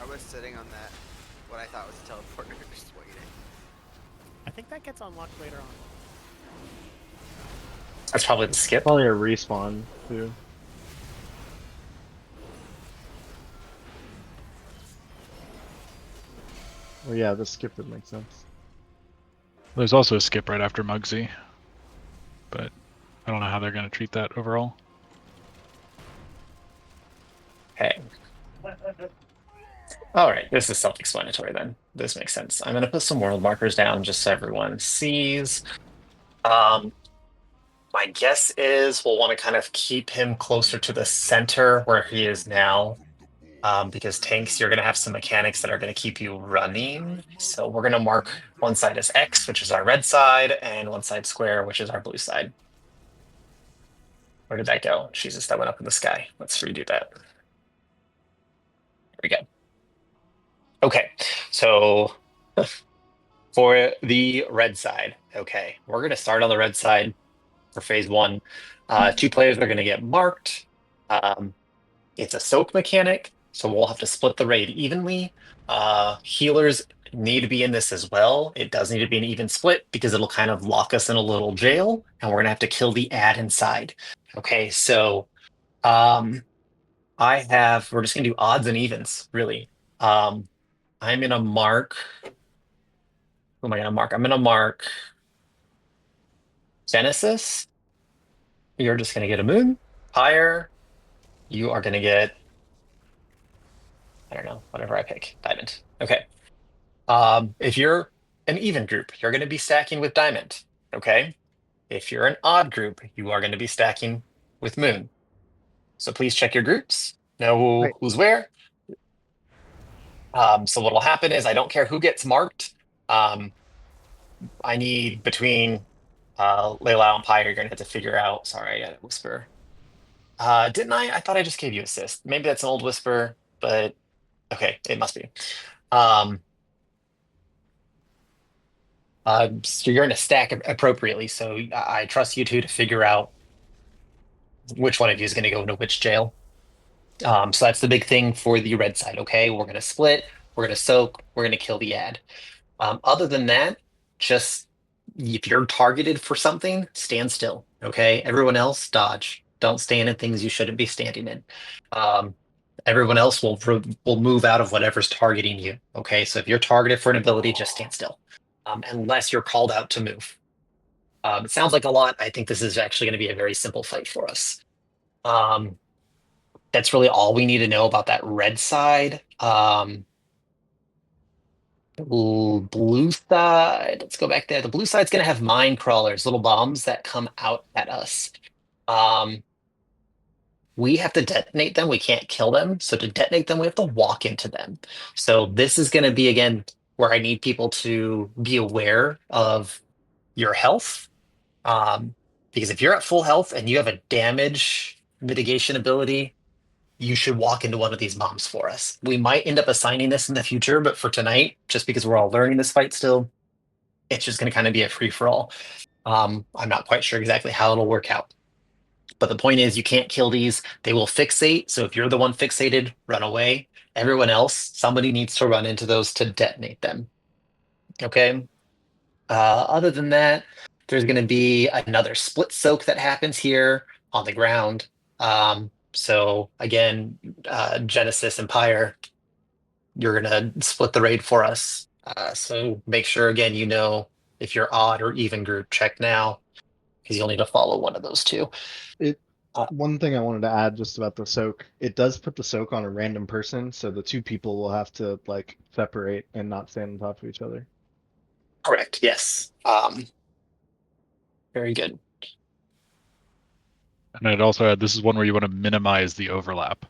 R: I was sitting on that, what I thought was a teleporter, just waiting.
E: I think that gets unlocked later on.
Q: That's probably the skip.
B: Probably a respawn too. Well, yeah, the skip would make sense.
H: There's also a skip right after Mugsy, but I don't know how they're going to treat that overall.
Q: Okay. All right, this is self-explanatory then. This makes sense. I'm going to put some world markers down just so everyone sees. My guess is we'll want to kind of keep him closer to the center where he is now. Because tanks, you're going to have some mechanics that are going to keep you running. So we're going to mark one side as X, which is our red side, and one side square, which is our blue side. Where did that go? Jesus, that went up in the sky. Let's redo that. There we go. Okay, so for the red side, okay, we're going to start on the red side for phase one. 2 players are going to get marked. It's a soak mechanic, so we'll have to split the raid evenly. Healers need to be in this as well. It does need to be an even split because it'll kind of lock us in a little jail, and we're gonna have to kill the ad inside. Okay, so we're just gonna do odds and evens, really. I'm gonna mark. Who am I gonna mark? I'm gonna mark Genesis. You're just gonna get a moon. Pyre, you are gonna get, I don't know, whatever I pick. Diamond. Okay. If you're an even group, you're going to be stacking with diamond. Okay. If you're an odd group, you are going to be stacking with moon. So please check your groups, know who's where. So what will happen is I don't care who gets marked. I need between Layla and Pyre, you're going to have to figure out. Sorry, I got a whisper. Didn't I? I thought I just gave you assist. Maybe that's an old whisper, but okay, it must be. So you're going to stack appropriately. So I trust you two to figure out which one of you is going to go into which jail. So that's the big thing for the red side. Okay, we're going to split. We're going to soak. We're going to kill the ad. Other than that, just if you're targeted for something, stand still. Okay. Everyone else, dodge. Don't stand in things you shouldn't be standing in. Um, everyone else will move out of whatever's targeting you. Okay. So if you're targeted for an ability, just stand still, unless you're called out to move. It sounds like a lot. I think this is actually going to be a very simple fight for us. That's really all we need to know about that red side. Blue side, let's go back there. The blue side's going to have mine crawlers, little bombs that come out at us. We have to detonate them. We can't kill them. So to detonate them, we have to walk into them. So this is going to be, again, where I need people to be aware of your health. Because if you're at full health and you have a damage mitigation ability, you should walk into one of these bombs for us. We might end up assigning this in the future, but for tonight, just because we're all learning this fight still, it's just going to kind of be a free for all. I'm not quite sure exactly how it'll work out. But the point is, you can't kill these. They will fixate. So if you're the one fixated, run away. Everyone else, somebody needs to run into those to detonate them. Okay. Other than that, there's going to be another split soak that happens here on the ground. So again, Genesis Empire, you're going to split the raid for us. So make sure, again, you know if you're odd or even group, check now, because you'll need to follow one of those two.
B: One thing I wanted to add just about the soak, it does put the soak on a random person, so the two people will have to like separate and not stand on top of each other.
Q: Correct. Yes. Very good.
H: And I'd also add, this is one where you want to minimize the overlap.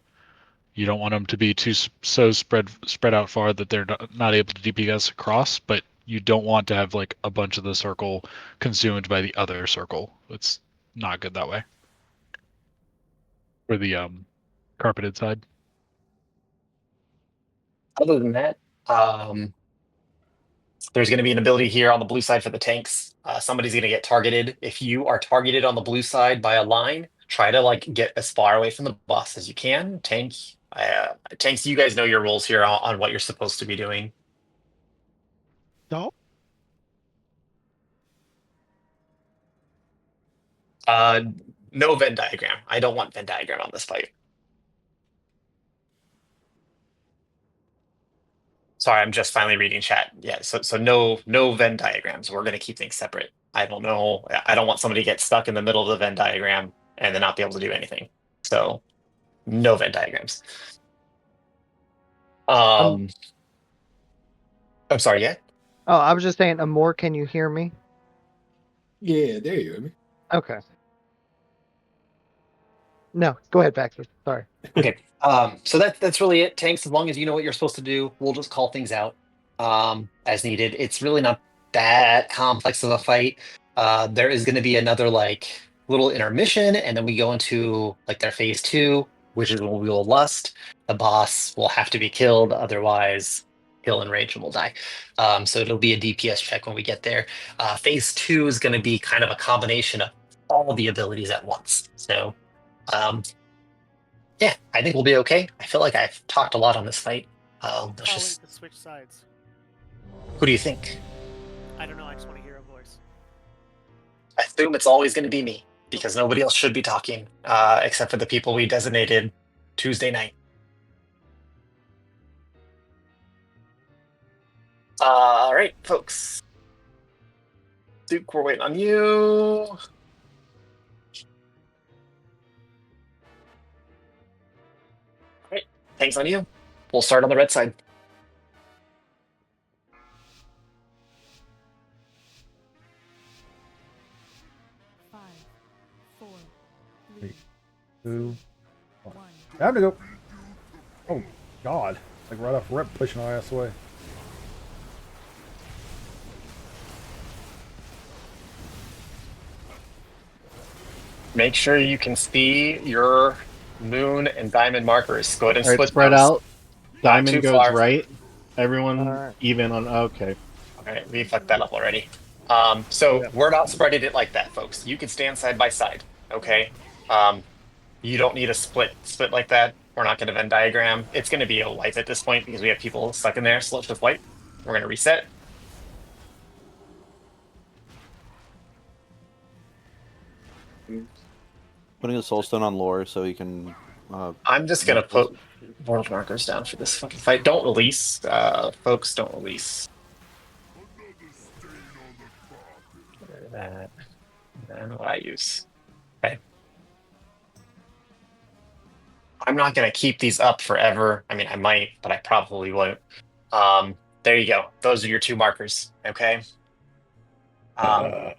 H: You don't want them to be so spread out far that they're not able to DPS across, but you don't want to have like a bunch of the circle consumed by the other circle. It's not good that way. For the carpeted side.
Q: Other than that, there's going to be an ability here on the blue side for the tanks. Somebody's going to get targeted. If you are targeted on the blue side by a line, try to like get as far away from the boss as you can. Tanks, you guys know your roles here on what you're supposed to be doing.
P: No.
Q: No Venn diagram. I don't want Venn diagram on this fight. Sorry, I'm just finally reading chat. Yeah, so no Venn diagrams. We're gonna keep things separate. I don't know. I don't want somebody to get stuck in the middle of the Venn diagram and then not be able to do anything. So no Venn diagrams. I'm sorry, yeah?
T: Oh, I was just saying, Amor, can you hear me?
K: Yeah, there you go.
T: Okay. No, go ahead, Baxter. Sorry.
Q: Okay. So that's really it. Tanks, as long as you know what you're supposed to do, we'll just call things out as needed. It's really not that complex of a fight. There is going to be another like little intermission, and then we go into like their phase 2, which is when we will lust. The boss will have to be killed, otherwise he'll enrage and will die. So it'll be a DPS check when we get there. Phase 2 is going to be kind of a combination of all the abilities at once. So yeah, I think we'll be okay. I feel like I've talked a lot on this fight.
E: Calling
Q: Just
E: to switch sides.
Q: who do you think?
E: I don't know. I just want to hear a voice.
Q: I assume it's always going to be me because nobody else should be talking except for the people we designated Tuesday night. All right, folks. Duke, we're waiting on you. All right, thanks on you. We'll start on the red side.
M: Five, four,
A: 3, 2, 1. Time to go. Oh, God. Like right off rip, pushing our ass away.
Q: Make sure you can see your moon and diamond markers. Go ahead and
B: All right,
Q: split
B: spread
Q: those.
B: out.
Q: Not
B: Diamond
Q: too
B: goes
Q: far.
B: right. Everyone
T: Alright.
B: even on. Okay.
Q: All right, we fucked that up already. So we're not spreading it like that, folks. You can stand side by side. Okay. You don't need a split like that. We're not going to Venn diagram. It's going to be a wipe at this point because we have people stuck in there. So let's just wipe. We're going to reset.
J: Putting a soulstone on lore so he can.
Q: I'm just gonna put world markers down for this fucking fight. Don't release, folks. Don't release. That. Then what I use. Okay. I'm not gonna keep these up forever. I mean, I might, but I probably won't. There you go. Those are your 2 markers. Okay. I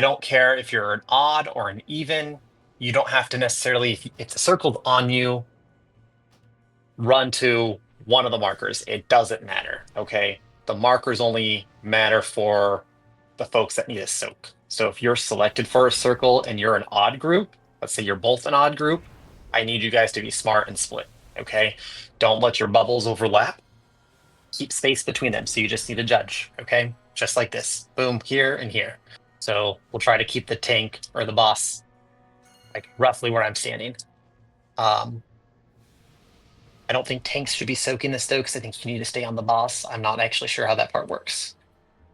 Q: don't care if you're an odd or an even. You don't have to necessarily, if it's circled on you, run to one of the markers. It doesn't matter. Okay. The markers only matter for the folks that need a soak. So if you're selected for a circle and you're an odd group, let's say you're both an odd group, I need you guys to be smart and split. Okay. Don't let your bubbles overlap. Keep space between them. So you just need to judge. Okay. Just like this. Boom, here and here. So we'll try to keep the tank or the boss like roughly where I'm standing. I don't think tanks should be soaking the Stokes. I think you need to stay on the boss. I'm not actually sure how that part works.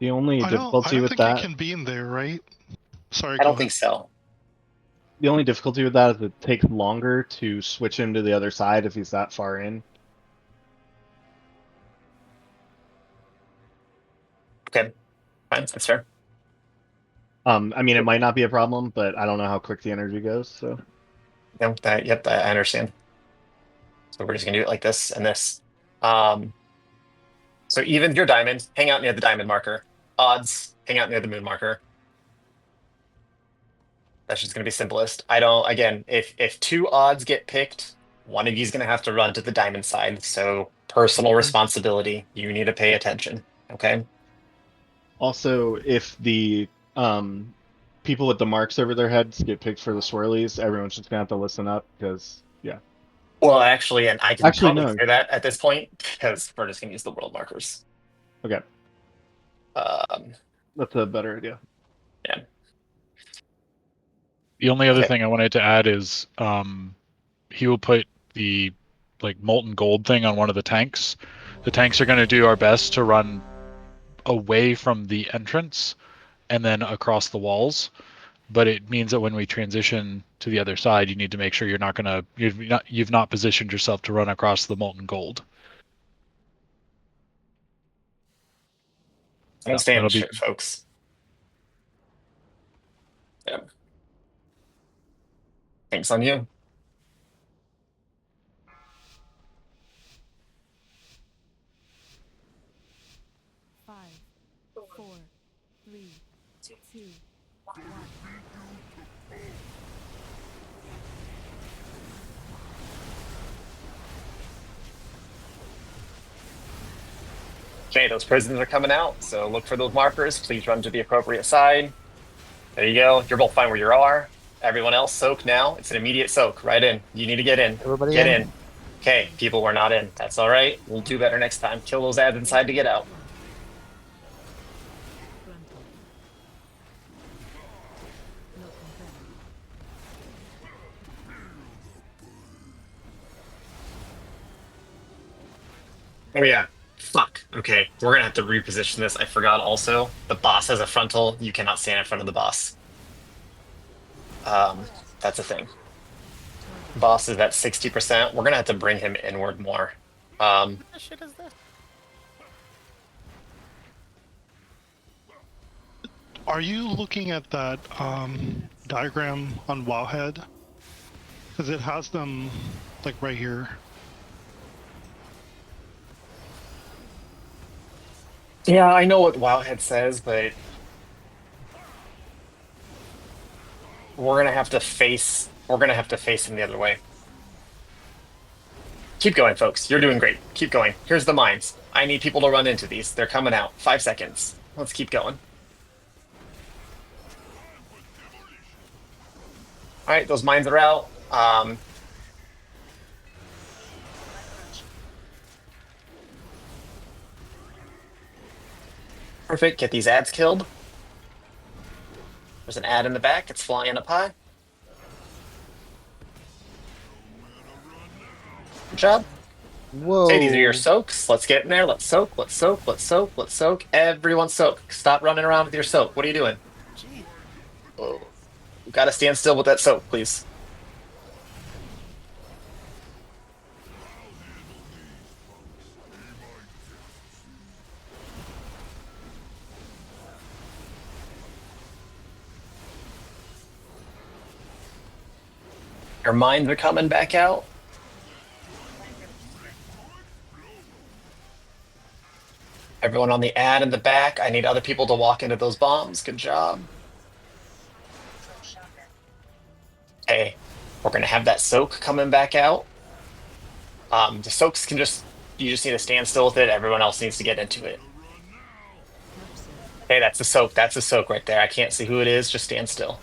B: The only
P: I don't
B: difficulty with
P: think
B: that.
P: it can be in there, right? Sorry.
Q: I don't
P: go
Q: think
P: ahead.
Q: so.
B: The only difficulty with that is it takes longer to switch him to the other side if he's that far in.
Q: Okay, fine, that's fair.
B: I mean, it might not be a problem, but I don't know how quick the energy goes. So.
Q: Yep, I understand. So we're just gonna do it like this and this. So even your diamond, hang out near the diamond marker. Odds, hang out near the moon marker. That's just gonna be simplest. I don't. Again, if 2 odds get picked, one of you's gonna have to run to the diamond side. So personal responsibility. You need to pay attention. Okay.
B: Also, if the people with the marks over their heads get picked for the swirlies, everyone's just gonna have to listen up because
Q: Well, actually, and I can
B: Actually,
Q: probably
B: no.
Q: clear that at this point because we're just gonna use the world markers.
B: Okay. That's a better idea.
Q: Yeah.
H: The only other
Q: Okay.
H: thing I wanted to add is he will put the like molten gold thing on one of the tanks. The tanks are going to do our best to run away from the entrance and then across the walls. But it means that when we transition to the other side, you need to make sure you've not positioned yourself to run across the molten gold.
Q: I'm staying
H: that'll be
Q: shit, folks. Yeah. Thanks on you.
M: Five, 4, 3, 2, 1.
Q: Okay, those prisons are coming out, so look for those markers. Please run to the appropriate side. There you go. You're both fine where you are. Everyone else, soak now. It's an immediate soak. Right in. You need to get in.
T: Everybody
Q: Get
T: in?
Q: in. Okay, people, we're not in. That's all right. We'll do better next time. Kill those ads inside to get out. Oh yeah. Fuck. Okay, we're gonna have to reposition this. I forgot also. The boss has a frontal. You cannot stand in front of the boss. That's a thing. Boss is at 60%. We're gonna have to bring him inward more.
E: What the shit is this?
P: Are you looking at that diagram on Wowhead? Because it has them like right here.
Q: Yeah, I know what Wildhead says, but we're gonna have to face him the other way. Keep going, folks. You're doing great. Keep going. Here's the mines. I need people to run into these. They're coming out. 5 seconds. Let's keep going. All right, those mines are out. Perfect. Get these ads killed. There's an ad in the back. It's flying up high. Good job.
T: Whoa.
Q: Okay, these are your soaks. Let's get in there. Let's soak. Let's soak. Let's soak. Let's soak. Everyone soak. Stop running around with your soak. What are you doing?
E: Gee.
Q: Oh. We gotta stand still with that soak, please. Our minds are coming back out. Everyone on the ad in the back, I need other people to walk into those bombs. Good job. Okay, we're gonna have that soak coming back out. The soaks can you just need to stand still with it. Everyone else needs to get into it. Okay, that's the soak. That's the soak right there. I can't see who it is. Just stand still.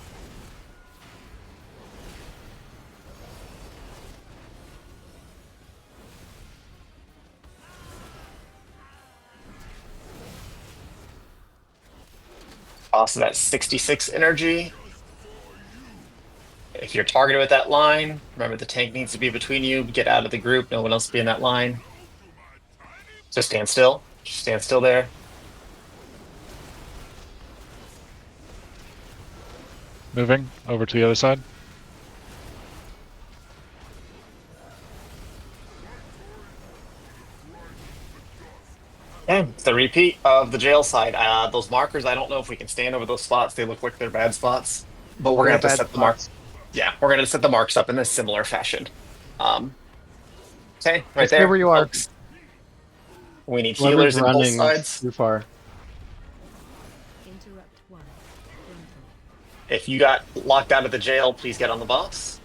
Q: Also, that's 66 energy. If you're targeted with that line, remember the tank needs to be between you. Get out of the group. No one else be in that line. Just stand still. Just stand still there.
H: Moving over to the other side.
Q: And it's the repeat of the jail side. Those markers, I don't know if we can stand over those spots. They look like they're bad spots, but we're gonna have to set the marks. Yeah, we're gonna set the marks up in a similar fashion. Okay, right
T: Stay
Q: there.
T: where you are.
Q: Folks. We need
B: Whoever's
Q: healers in both
B: running
Q: sides.
B: too far.
Q: If you got locked out of the jail, please get on the boss.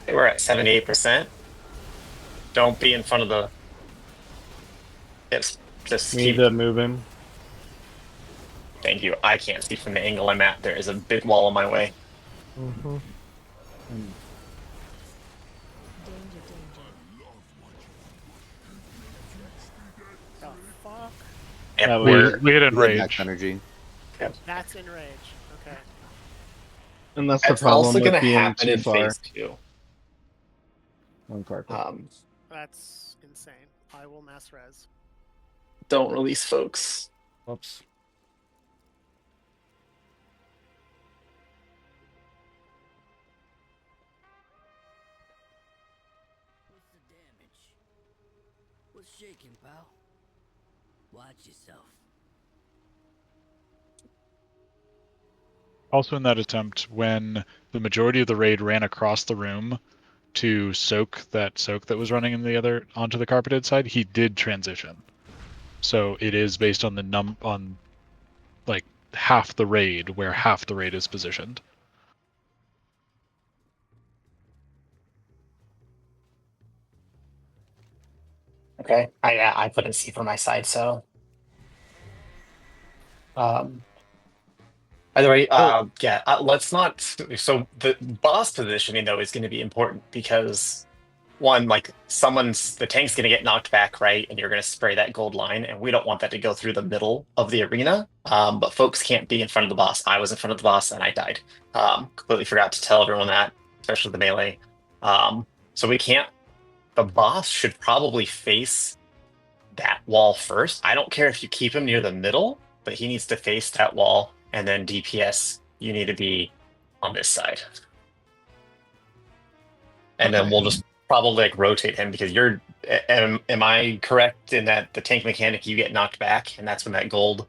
Q: Okay, we're at 78%. Don't be in front of the. Just
B: We
Q: keep
B: need to move in.
Q: Thank you. I can't see from the angle I'm at. There is a big wall in my way.
T: Mm-hmm.
E: Oh, fuck.
Q: Yep,
H: We hit
J: We hit
H: enrage.
J: max energy.
Q: Yep.
E: That's enrage. Okay.
B: And that's the
Q: That's
B: problem
Q: also
B: with
Q: going to
B: being
Q: happen
B: too
Q: in
B: far
Q: phase 2.
B: on carpet.
E: That's insane. I will mass res.
Q: Don't release folks.
A: Whoops.
O: What's the damage? What's shaking, pal? Watch yourself.
H: Also in that attempt, when the majority of the raid ran across the room to soak that was running in the other onto the carpeted side, he did transition. So it is based on the on like half the raid where half the raid is positioned.
Q: Okay. I couldn't see from my side, so. By the way, let's not. So the boss positioning though is going to be important because one, like the tank's going to get knocked back, right, and you're going to spray that gold line, and we don't want that to go through the middle of the arena. But folks can't be in front of the boss. I was in front of the boss and I died. Completely forgot to tell everyone that, especially the melee. So we can't. The boss should probably face that wall first. I don't care if you keep him near the middle, but he needs to face that wall. And then DPS, you need to be on this side. And then we'll just probably like rotate him because you're. Am I correct in that the tank mechanic you get knocked back, and that's when that gold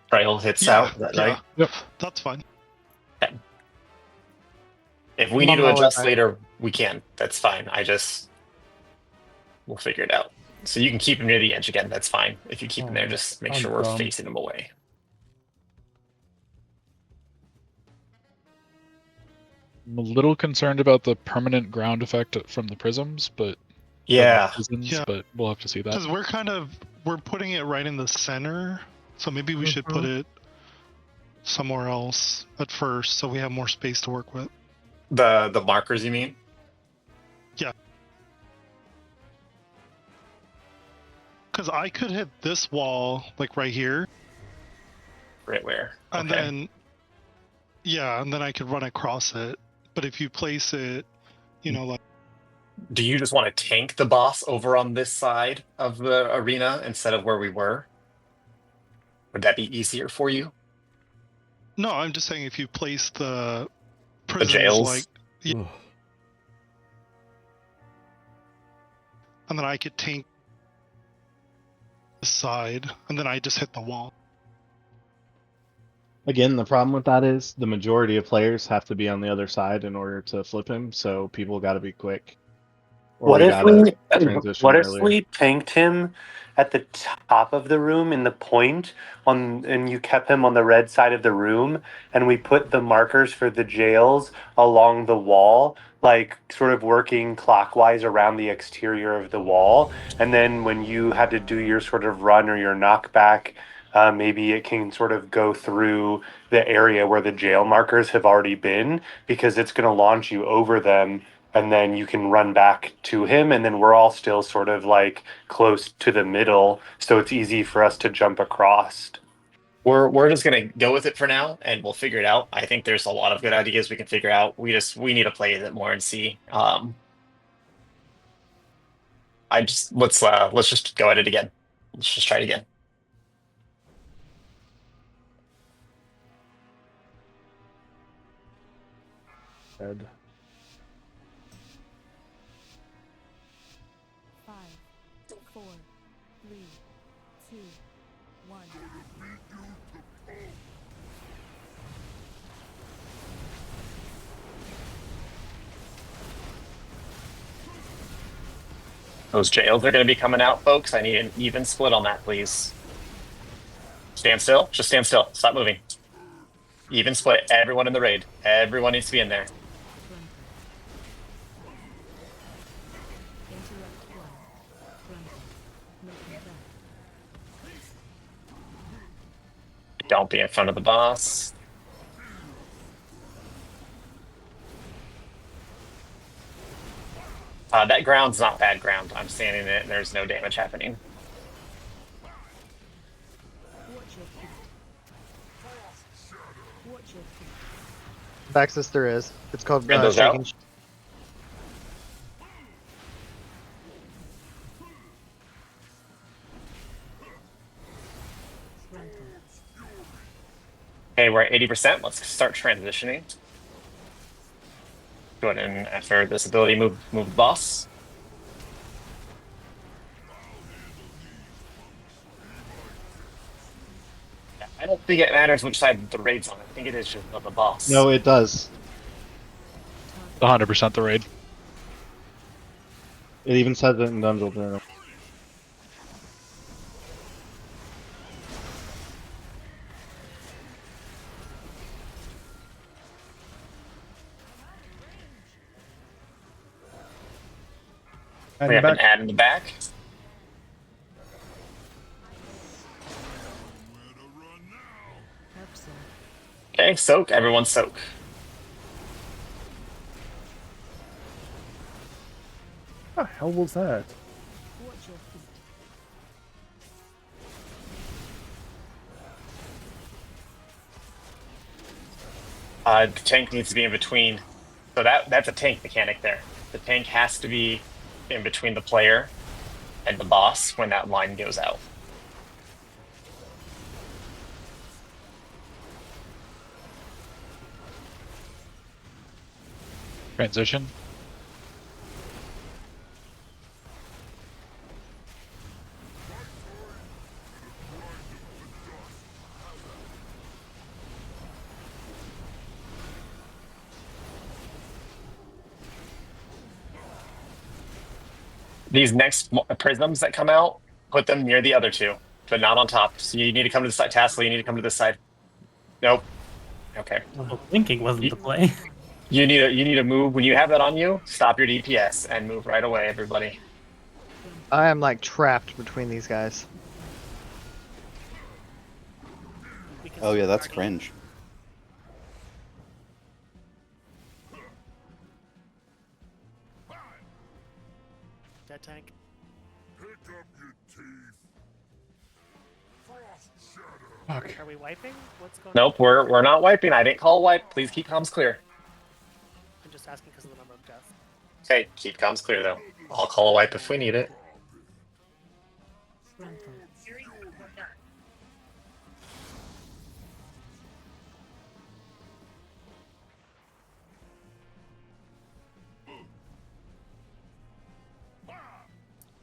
Q: trail hits out? Is that right?
P: Yep. That's fine.
Q: Okay. If we
T: I'm
Q: need
T: on
Q: to
T: my way
Q: adjust
T: back.
Q: later, we can. That's fine. We'll figure it out. So you can keep him near the edge again. That's fine. If you keep him there, just make
A: I'm
Q: sure we're
A: dumb.
Q: facing him away.
H: I'm a little concerned about the permanent ground effect from the prisms, but
Q: Yeah.
H: But we'll have to see that.
P: Because we're putting it right in the center, so maybe we should put it somewhere else at first, so we have more space to work with.
I: The markers, you mean?
P: Yeah. Because I could hit this wall, like right here.
I: Right where?
P: And then, yeah, and then I could run across it. But if you place it, you know, like.
I: Do you just want to tank the boss over on this side of the arena instead of where we were? Would that be easier for you?
P: No, I'm just saying if you place the prisms
I: jails?
P: like. Yeah. And then I could tank the side, and then I just hit the wall.
B: Again, the problem with that is the majority of players have to be on the other side in order to flip him, so people got to be quick. Or
D: What
B: we
D: if
B: gotta transition
D: what if
B: earlier.
D: we tanked him at the top of the room in the point on, and you kept him on the red side of the room, and we put the markers for the jails along the wall, like sort of working clockwise around the exterior of the wall, and then when you had to do your sort of run or your knockback, maybe it can sort of go through the area where the jail markers have already been, because it's going to launch you over them, and then you can run back to him, and then we're all still sort of like close to the middle, so it's easy for us to jump across.
I: We're just gonna go with it for now, and we'll figure it out. I think there's a lot of good ideas we can figure out. We need to play it more and see. Let's just go at it again. Let's just try it again.
A: Dead.
M: 5, 4, 3, 2, 1.
I: Those jails are going to be coming out, folks. I need an even split on that, please. Stand still. Just stand still. Stop moving. Even split. Everyone in the raid. Everyone needs to be in there. Don't be in front of the boss. That ground's not bad ground. I'm standing in it and there's no damage happening.
T: Baxis, there is. It's called
I: Red those
T: shaking.
I: out. Okay, we're at 80%. Let's start transitioning. Go ahead and, after this ability, move the boss. I don't think it matters which side the raid's on. I think it is just about the boss.
B: No, it does.
H: 100% the raid.
B: It even says it in Dungeon Journal.
I: We have an ad in the back. Okay, soak. Everyone soak.
A: What the hell was that?
I: The tank needs to be in between. So that's a tank mechanic there. The tank has to be in between the player and the boss when that line goes out.
H: Transition.
I: These next prisms that come out, put them near the other two, but not on top. So you need to come to the side. Tassel, you need to come to this side. Nope. Okay.
G: Well, blinking wasn't the play.
I: You need to move when you have that on you. Stop your DPS and move right away, everybody.
T: I am like trapped between these guys.
J: Oh yeah, that's cringe.
A: Fuck.
E: Are we wiping? What's going on?
Q: Nope, we're not wiping. I didn't call a wipe. Please keep comms clear.
E: I'm just asking because of the number of deaths.
Q: Okay, keep comms clear though. I'll call a wipe if we need it.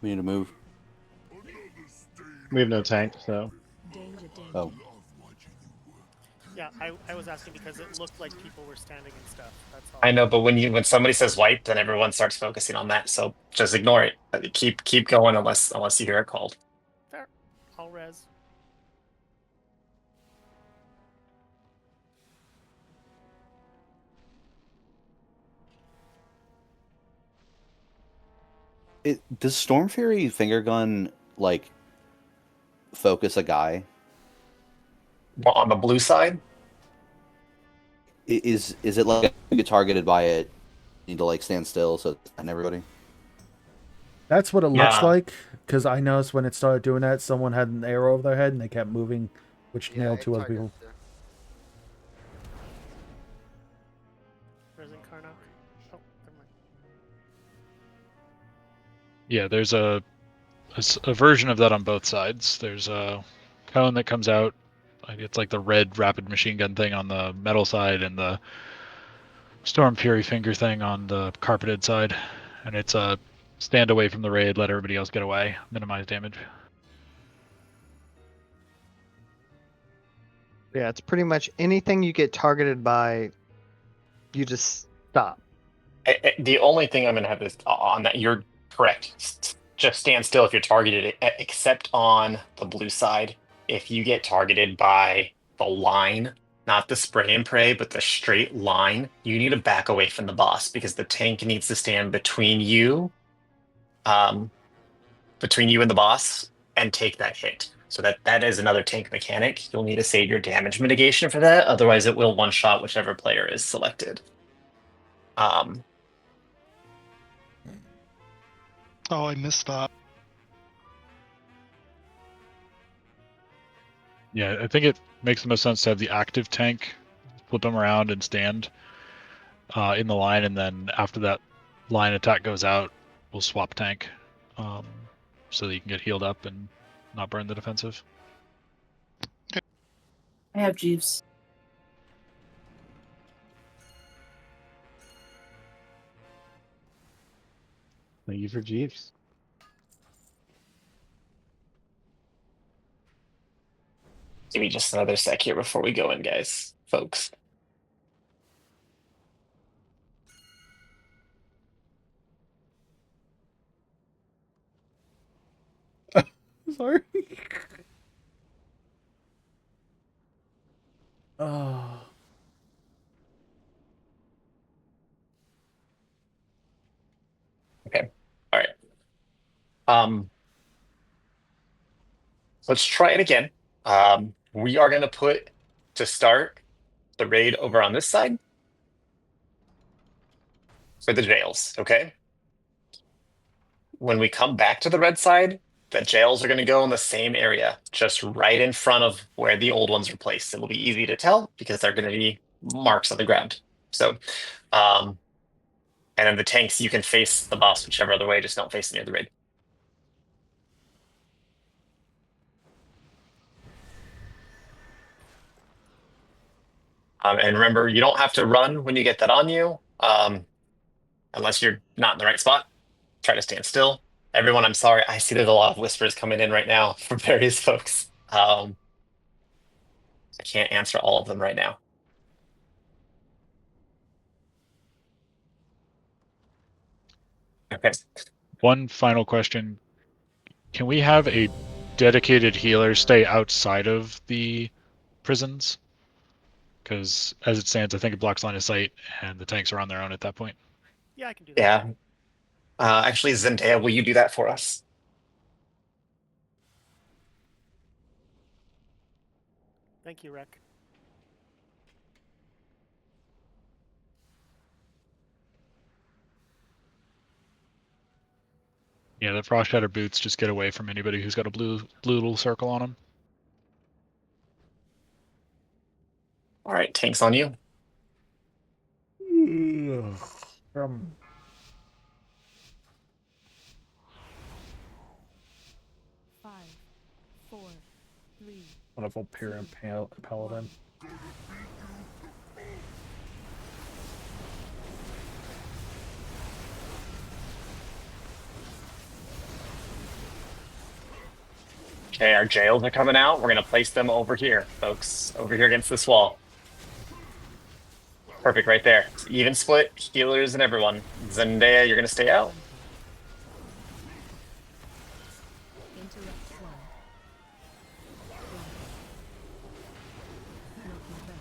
J: We need to move.
B: We have no tank, so.
J: Oh.
E: Yeah, I was asking because it looked like people were standing and stuff. That's all.
Q: I know, but when somebody says wipe, then everyone starts focusing on that. So just ignore it. Keep going unless you hear it called.
E: Fair. I'll res.
J: Does Storm Fury finger gun like focus a guy?
Q: On the blue side?
J: Is it like you get targeted by it, you need to like stand still so it's not everybody?
A: That's what it looks
Q: Yeah.
A: like, because I noticed when it started doing that, someone had an arrow over their head and they kept moving, which nailed two other people.
E: Res Incarnoc. Oh, never mind.
H: Yeah, there's a version of that on both sides. There's a cone that comes out. It's like the red rapid machine gun thing on the metal side, and the Storm Fury finger thing on the carpeted side. And it's a stand away from the raid, let everybody else get away, minimize damage.
T: Yeah, it's pretty much anything you get targeted by, you just stop.
Q: The only thing I'm gonna have is on that. You're correct. Just stand still if you're targeted, except on the blue side. If you get targeted by the line, not the spray and pray, but the straight line, you need to back away from the boss because the tank needs to stand between you and the boss and take that hit. So that is another tank mechanic. You'll need to save your damage mitigation for that. Otherwise, it will one shot whichever player is selected.
P: Oh, I missed that.
H: Yeah, I think it makes the most sense to have the active tank flip them around and stand in the line, and then after that line attack goes out, we'll swap tank so that you can get healed up and not burn the defensive.
C: I have Jeeves.
B: Thank you for Jeeves.
Q: Give me just another sec here before we go in, guys, folks.
A: Sorry. Oh.
Q: Okay. All right. Let's try it again. We are going to put to start the raid over on this side for the jails. Okay. When we come back to the red side, the jails are going to go in the same area, just right in front of where the old ones are placed. It will be easy to tell because they're going to be marks on the ground. So, and then the tanks, you can face the boss whichever other way, just don't face near the raid. And remember, you don't have to run when you get that on you, unless you're not in the right spot. Try to stand still. Everyone, I'm sorry. I see there's a lot of whispers coming in right now from various folks. I can't answer all of them right now. Okay.
H: One final question. Can we have a dedicated healer stay outside of the prisons? Because as it stands, I think it blocks line of sight, and the tanks are on their own at that point.
E: Yeah, I can do that.
Q: Yeah. Actually, Zendaya, will you do that for us?
E: Thank you, Rec.
H: Yeah, the Frost Shatter boots just get away from anybody who's got a blue little circle on them.
Q: All right, tank's on you.
A: Um,
M: Five, four, three.
A: what a Valkyrian paladin.
Q: Okay, our jails are coming out. We're gonna place them over here, folks. Over here against this wall. Perfect, right there. Even split, healers and everyone. Zendaya, you're gonna stay out.
M: Interrupt one. Knocking back.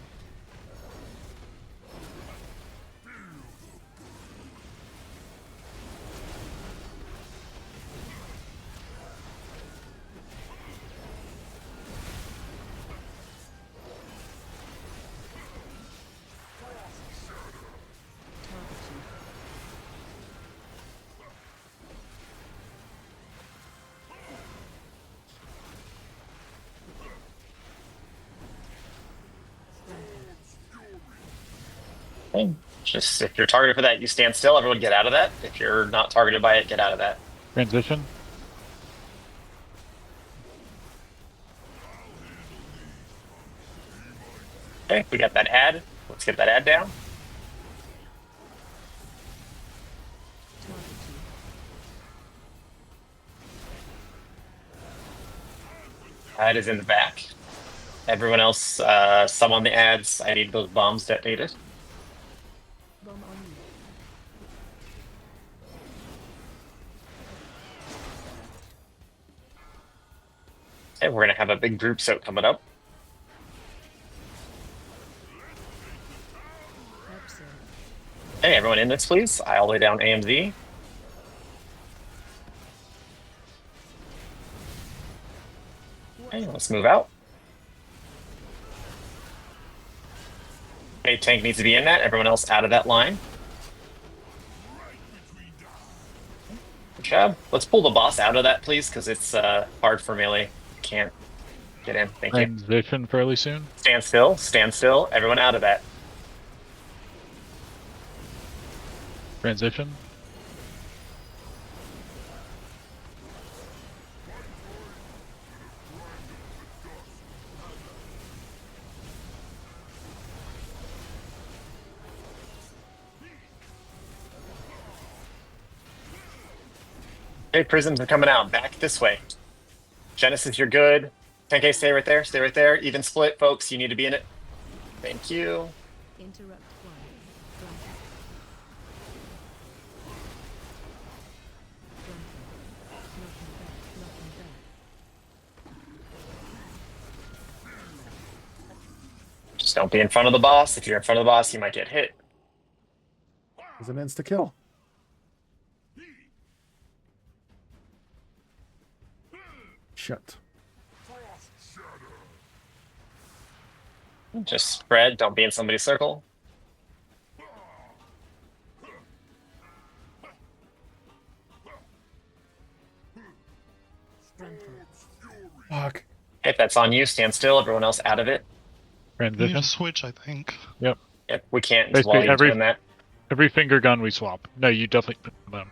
Q: Okay. Just if you're targeted for that, you stand still. Everyone get out of that. If you're not targeted by it, get out of that.
H: Transition.
Q: Okay, we got that ad. Let's get that ad down. Ad is in the back. Everyone else, some on the ads. I need those bombs detonated.
M: Bomb on you.
Q: Okay, we're gonna have a big group soak coming up. Hey, everyone in this, please. I'll lay down AMZ. Okay, let's move out. Okay, tank needs to be in that. Everyone else out of that line. Good job. Let's pull the boss out of that, please, because it's hard for melee. Can't get in. Thank you.
H: Transition fairly soon.
Q: Stand still. Stand still. Everyone out of that.
H: Transition.
Q: Okay, prisms are coming out. Back this way. Genesis, you're good. 10K, stay right there. Stay right there. Even split, folks. You need to be in it. Thank you.
M: Interrupt one. Granted. Knocking back.
Q: Just don't be in front of the boss. If you're in front of the boss, you might get hit.
A: It's an insta kill. Shit.
Q: Just spread. Don't be in somebody's circle.
A: Fuck.
Q: If that's on you, stand still. Everyone else out of it.
P: We need
H: Transition.
P: to switch, I think.
H: Yep.
Q: Yep, we can't
H: Basically,
Q: while you're doing that.
H: every finger gun we swap. No, you definitely put them.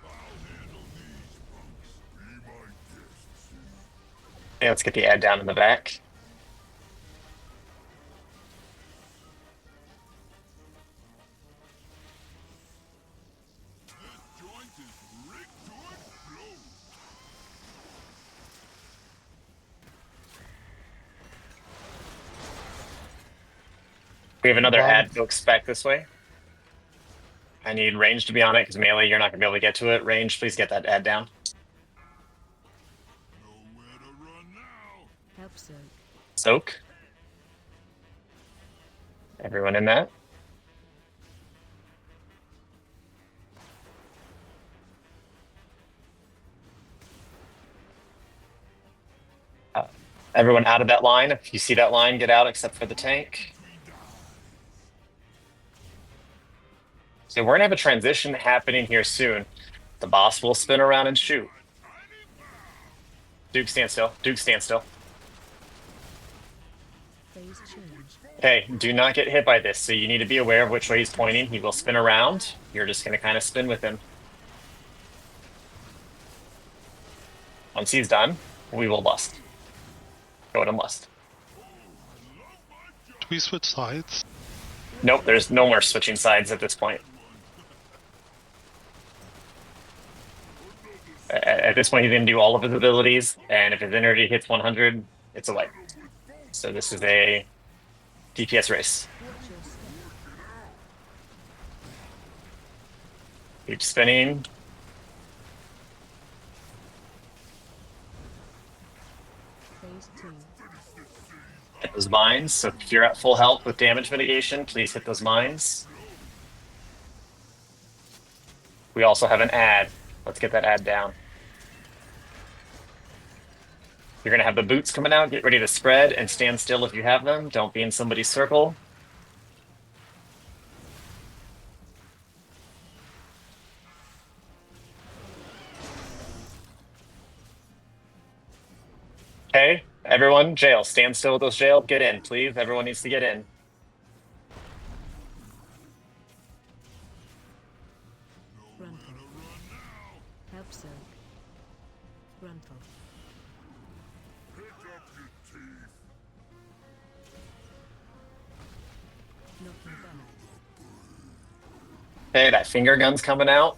Q: Okay, let's get the ad down in the back. We have another ad folks back this way. I need range to be on it because melee, you're not going to be able to get to it. Range, please get that ad down.
M: Help soak.
Q: Soak. Everyone in that. Everyone out of that line. If you see that line, get out except for the tank. So we're going to have a transition happening here soon. The boss will spin around and shoot. Duke, stand still. Duke, stand still.
M: Phase change.
Q: Okay, do not get hit by this. So you need to be aware of which way he's pointing. He will spin around. You're just going to kind of spin with him. Once he's done, we will lust. Go to lust.
P: Do we switch sides?
Q: Nope, there's no more switching sides at this point. At this point, he's going to do all of his abilities, and if his energy hits 100, it's a wipe. So this is a DPS race. Keep spinning.
M: Phase 2.
Q: Hit those mines. So if you're at full health with damage mitigation, please hit those mines. We also have an ad. Let's get that ad down. You're going to have the boots coming out. Get ready to spread and stand still if you have them. Don't be in somebody's circle. Okay, everyone, jail. Stand still with those jail. Get in, please. Everyone needs to get in.
M: Frontal. Help soak. Frontal. Knocking back.
Q: Okay, that finger gun's coming out.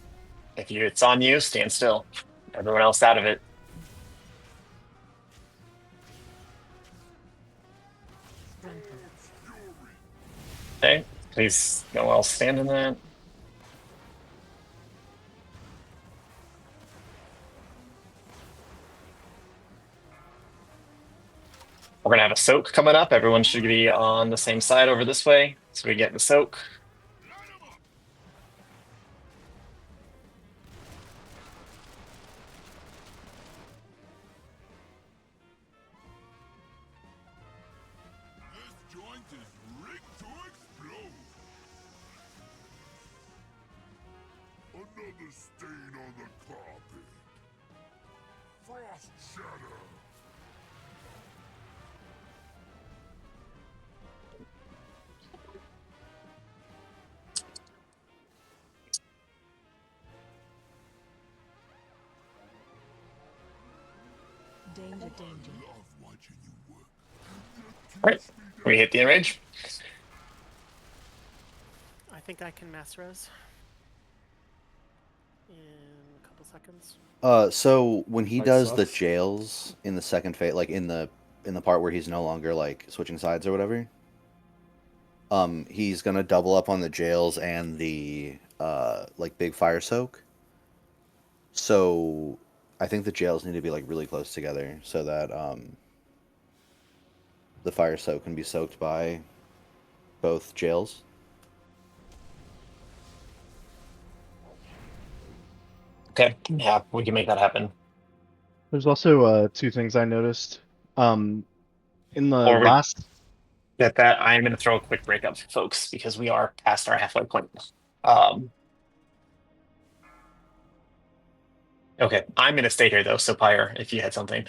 Q: If it's on you, stand still. Everyone else out of it.
M: Frontal.
Q: Okay, please no one else stand in that. We're gonna have a soak coming up. Everyone should be on the same side over this way. So we get the soak.
O: This joint is rigged to explode. Another stain on the carpet. Frost shatter.
M: Danger, danger.
O: Love watching you work.
Q: All right, we hit the enrage.
E: I think I can mass res in a couple seconds.
J: So when he
A: Like
J: does the
A: sus.
J: jails in the second phase, like in the part where he's no longer like switching sides or whatever, he's gonna double up on the jails and the like big fire soak. So I think the jails need to be like really close together so that the fire soak can be soaked by both jails.
Q: Okay, yeah, we can make that happen.
B: There's also two things I noticed. In the
Q: Or we
B: last
Q: get that. I'm going to throw a quick breakup, folks, because we are past our halfway point. Okay, I'm going to stay here though. So Pyre, if you had something.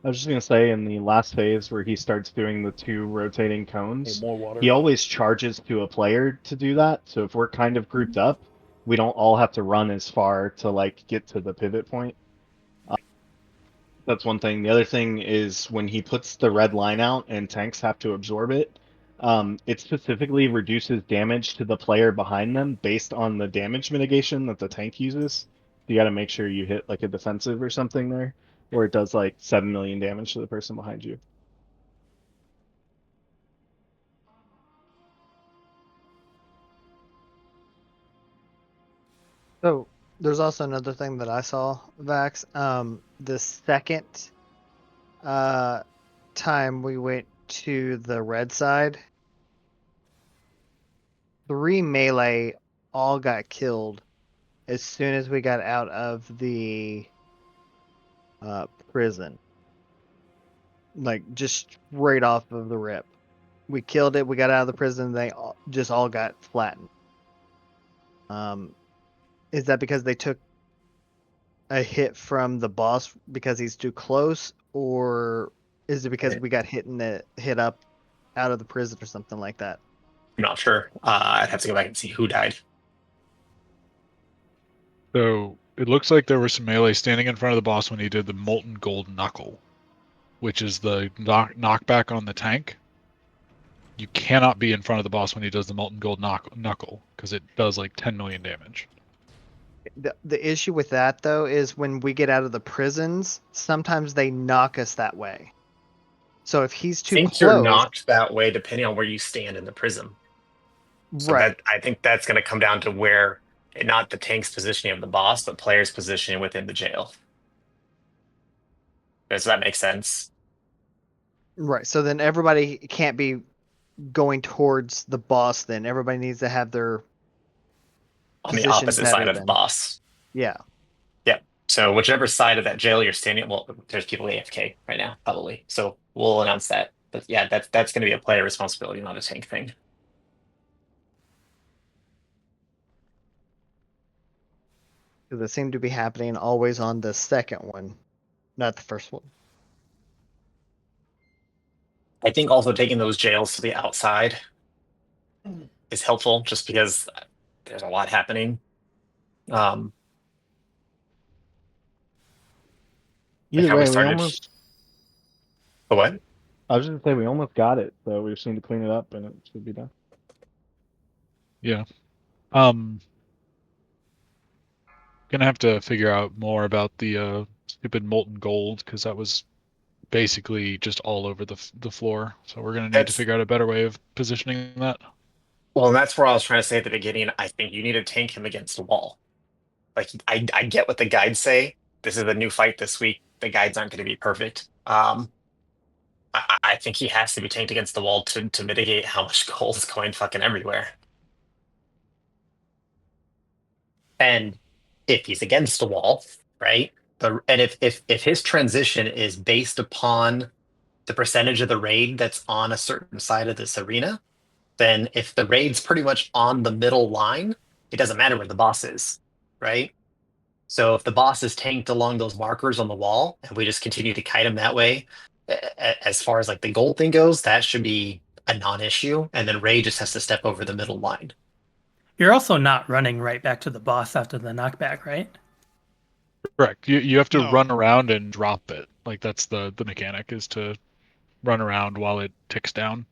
B: I was just gonna say in the last phase where he starts doing the two rotating
A: Need
B: cones,
A: more water.
B: he always charges to a player to do that. So if we're kind of grouped up, we don't all have to run as far to like get to the pivot point. That's one thing. The other thing is when he puts the red line out and tanks have to absorb it, it specifically reduces damage to the player behind them based on the damage mitigation that the tank uses. You got to make sure you hit like a defensive or something there, or it does like 7 million damage to the person behind you.
T: So there's also another thing that I saw, Vax. The second time we went to the red side, 3 melee all got killed as soon as we got out of the prison. Like just straight off of the rip. We killed it, we got out of the prison, they just all got flattened. Is that because they took a hit from the boss because he's too close, or is it because we got hit up out of the prison or something like that?
Q: I'm not sure. I'd have to go back and see who died.
H: So it looks like there was some melee standing in front of the boss when he did the molten gold knuckle, which is the knockback on the tank. You cannot be in front of the boss when he does the molten gold knuckle because it does like 10 million damage.
T: The issue with that though is when we get out of the prisons, sometimes they knock us that way. So if he's
Q: I
T: too
Q: think you're
T: close,
Q: knocked that way depending on where you stand in the prism. So
T: right?
Q: that I think that's going to come down to where, not the tank's positioning of the boss, but players' positioning within the jail. Does that make sense?
T: Right. So then everybody can't be going towards the boss. Then everybody needs to have their
Q: On the
T: position
Q: opposite side
T: better
Q: of the
T: than.
Q: boss.
T: Yeah.
Q: Yeah. So whichever side of that jail you're standing, well, there's people AFK right now, probably. So we'll announce that. But yeah, that's going to be a player responsibility, not a tank thing.
T: Because it seemed to be happening always on the second one, not the first one.
Q: I think also taking those jails to the outside is helpful, just because there's a lot happening.
B: Either
Q: how we
B: way, we
Q: started.
B: almost.
Q: What?
B: I was just gonna say we almost got it, so we just need to clean it up and it should be done.
H: Yeah. Gonna have to figure out more about the stupid molten gold because that was basically just all over the floor. So we're gonna need to figure out a better way of positioning that.
Q: Well, and that's where I was trying to say at the beginning. I think you need to tank him against the wall. Like I get what the guides say. This is a new fight this week. The guides aren't going to be perfect. I think he has to be tanked against the wall to mitigate how much gold is going fucking everywhere. And if he's against the wall, right? And if his transition is based upon the percentage of the raid that's on a certain side of this arena, then if the raid's pretty much on the middle line, it doesn't matter where the boss is, right? So if the boss is tanked along those markers on the wall, and we just continue to kite him that way, as far as like the gold thing goes, that should be a non-issue. And then Ray just has to step over the middle line.
G: You're also not running right back to the boss after the knockback, right?
H: Correct. You have to run around and drop it. Like that's the mechanic is to run around while it ticks down.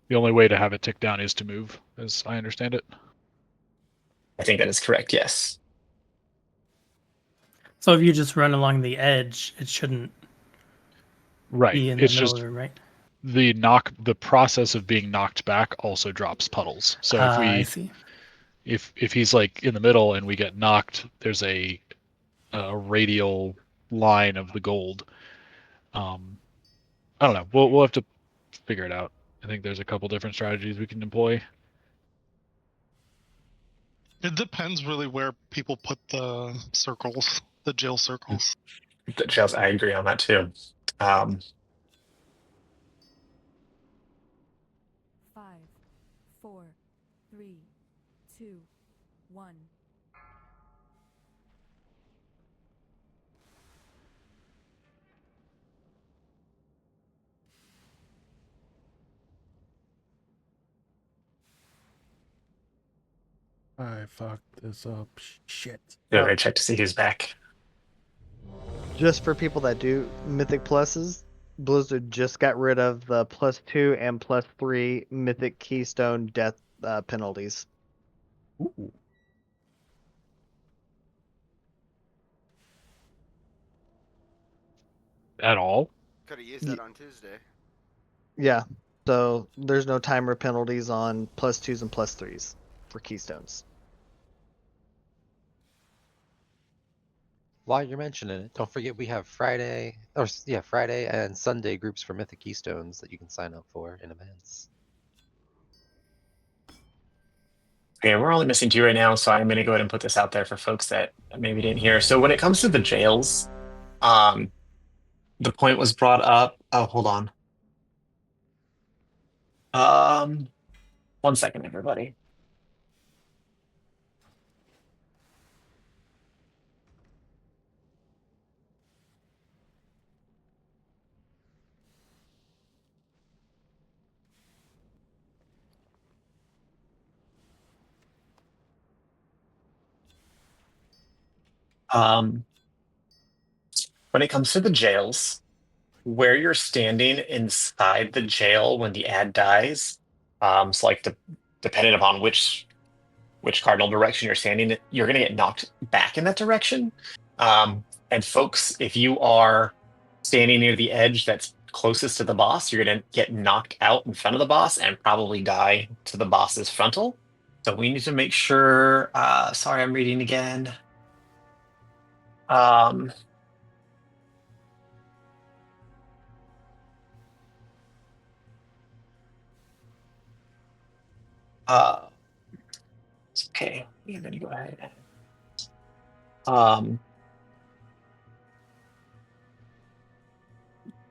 H: The only way to have it tick down is to move, as I understand it.
Q: I think that is correct, yes.
G: So if you just run along the edge, it shouldn't be in the
H: It's
G: middle
H: just
G: of it, right?
H: the process of being knocked back also drops puddles. So if
G: I see.
H: if he's like in the middle and we get knocked, there's a radial line of the gold. I don't know. We'll have to figure it out. I think there's a couple different strategies we can employ.
P: It depends really where people put the circles, the jail circles.
Q: The jails, I agree on that too.
M: 5, 4, 3, 2, 1.
A: I fucked this up. Shit.
Q: Yeah, I check to see who's back.
T: Just for people that do Mythic Pluses, Blizzard just got rid of the +2 and +3 Mythic Keystone death penalties.
Q: Ooh.
H: At all?
R: Could have used that on Tuesday.
T: Yeah. So there's no timer penalties on +2s and +3s for Keystones.
S: While you're mentioning it, don't forget we have Friday and Sunday groups for Mythic Keystones that you can sign up for in advance.
Q: Okay, we're only missing 2 right now, so I'm going to go ahead and put this out there for folks that maybe didn't hear. So when it comes to the jails, the point was brought up. Oh, hold on. 1 second, everybody. When it comes to the jails, where you're standing inside the jail when the ad dies, so like depending upon which cardinal direction you're standing, you're going to get knocked back in that direction. And folks, if you are standing near the edge that's closest to the boss, you're going to get knocked out in front of the boss and probably die to the boss's frontal. So we need to make sure. Sorry, I'm reading again. Um, uh, okay, I'm going to go ahead.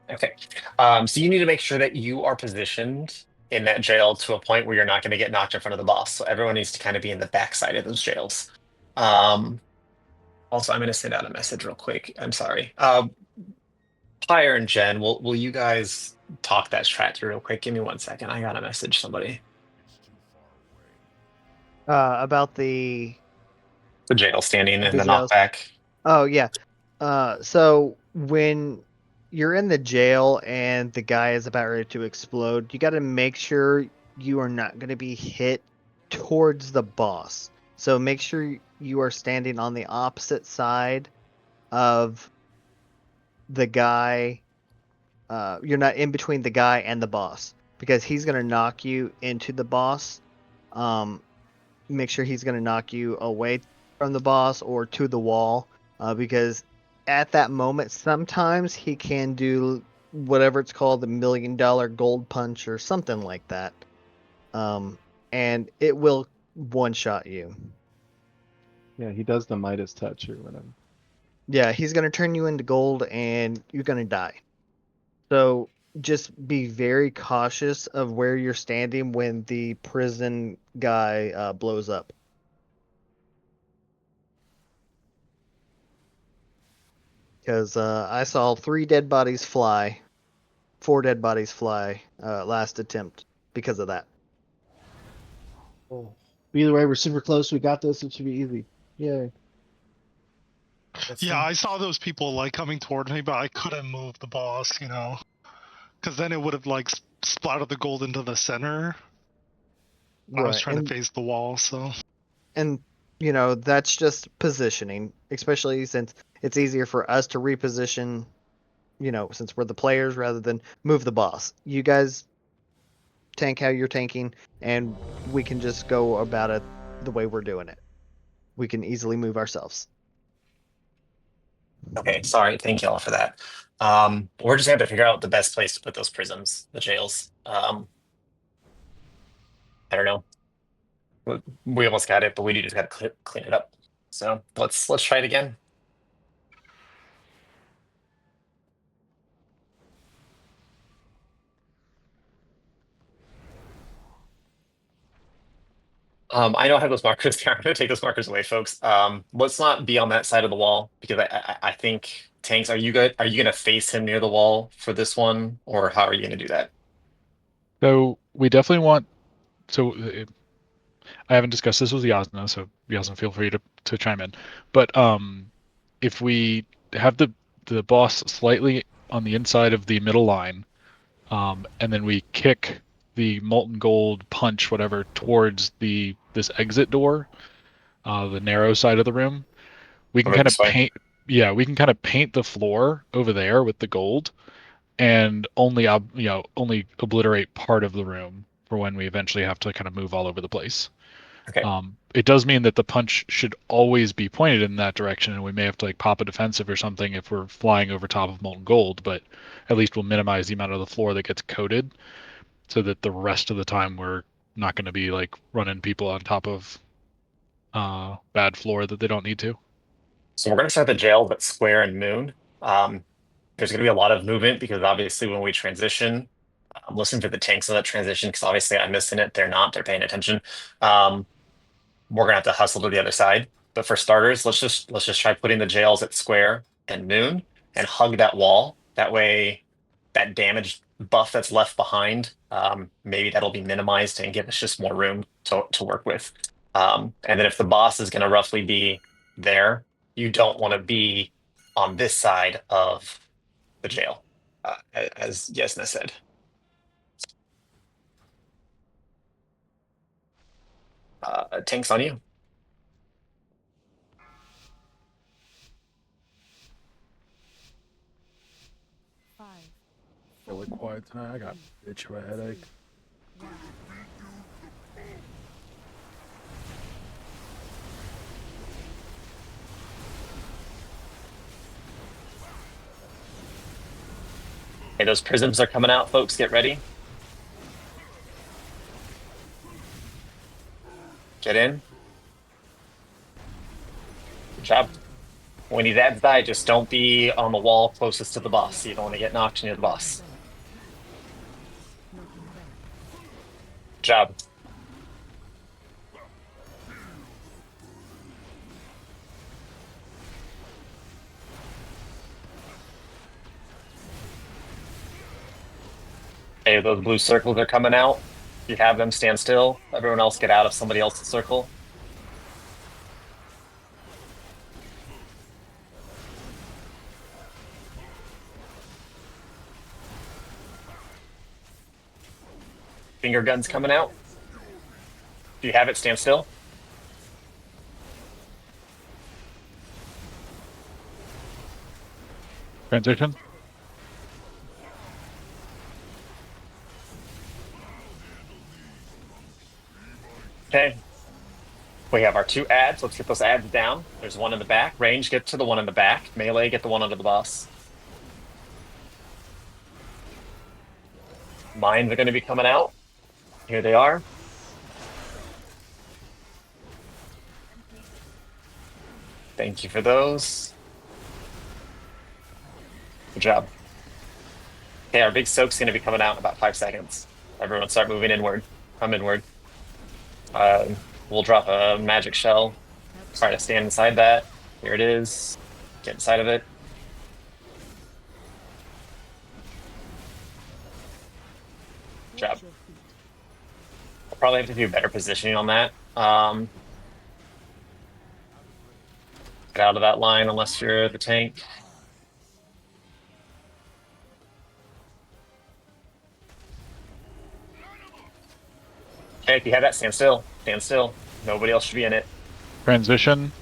Q: Okay. So you need to make sure that you are positioned in that jail to a point where you're not going to get knocked in front of the boss. So everyone needs to kind of be in the backside of those jails. Also, I'm going to send out a message real quick. I'm sorry. Pyre and Jen, will you guys talk that strat through real quick? Give me 1 second. I got to message somebody.
T: About the
Q: jail standing and the
T: jails.
Q: knockback.
T: Oh yeah. So when you're in the jail and the guy is about ready to explode, you got to make sure you are not going to be hit towards the boss. So make sure you are standing on the opposite side of the guy. You're not in between the guy and the boss because he's going to knock you into the boss. Make sure he's going to knock you away from the boss or to the wall because at that moment, sometimes he can do whatever it's called, the $1 million gold punch or something like that. And it will one-shot you.
B: Yeah, he does the Midas touch or whatever.
T: Yeah, he's going to turn you into gold and you're going to die. So just be very cautious of where you're standing when the prison guy blows up. Because I saw 3 dead bodies fly, 4 dead bodies fly last attempt because of that.
B: Oh. Either way, we're super close. We got this. It should be easy. Yay.
P: Yeah, I saw those people like coming toward me, but I couldn't move the boss, because then it would have like splattered the gold into the center. I was trying to face the wall, so.
T: And that's just positioning, especially since it's easier for us to reposition, since we're the players rather than move the boss. You guys tank how you're tanking, and we can just go about it the way we're doing it. We can easily move ourselves.
Q: Okay, sorry. Thank you all for that. We're just going to have to figure out the best place to put those prisms, the jails. I don't know. We almost got it, but we just got to clean it up. So let's try it again. I know I have those markers there. I'm going to take those markers away, folks. Let's not be on that side of the wall because I think Tanks. Are you good? Are you going to face him near the wall for this one, or how are you going to do that?
H: So we definitely want. So I haven't discussed this with Yasna, so Yasna, feel free to chime in. But if we have the boss slightly on the inside of the middle line, and then we kick the molten gold punch whatever towards this exit door, the narrow side of the room, we can kind of paint. Yeah, we can kind of paint the floor over there with the gold, and only only obliterate part of the room for when we eventually have to kind of move all over the place.
Q: Okay.
H: It does mean that the punch should always be pointed in that direction, and we may have to like pop a defensive or something if we're flying over top of molten gold, but at least we'll minimize the amount of the floor that gets coated so that the rest of the time we're not going to be like running people on top of bad floor that they don't need to.
Q: So we're going to start the jail, but square and moon. There's going to be a lot of movement because obviously when we transition, I'm listening for the tanks of that transition because obviously I'm missing it. They're not. They're paying attention. We're going to have to hustle to the other side. But for starters, let's just try putting the jails at square and moon and hug that wall. That way, that damage buff that's left behind, maybe that'll be minimized and give us just more room to work with. And then if the boss is going to roughly be there, you don't want to be on this side of the jail, as Yesna said. Tank's on you.
A: Really quiet tonight. I got a bitch of a headache.
Q: Hey, those prisms are coming out, folks. Get ready. Get in. Good job. When these ads die, just don't be on the wall closest to the boss. You don't want to get knocked near the boss. Good job. Hey, those blue circles are coming out. If you have them, stand still. Everyone else get out of somebody else's circle. Finger guns coming out. If you have it, stand still.
H: Transition.
Q: Okay. We have our 2 ads. Let's get those ads down. There's one in the back. Range, get to the one in the back. Melee, get the one under the boss. Mines are going to be coming out. Here they are. Thank you for those. Good job. Okay, our big soak's going to be coming out in about 5 seconds. Everyone start moving inward. Come inward. We'll drop a magic shell. Try to stand inside that. Here it is. Get inside of it. Good job. I'll probably have to do better positioning on that. Get out of that line unless you're the tank. Okay, if you have that, stand still. Stand still. Nobody else should be in it.
H: Transition.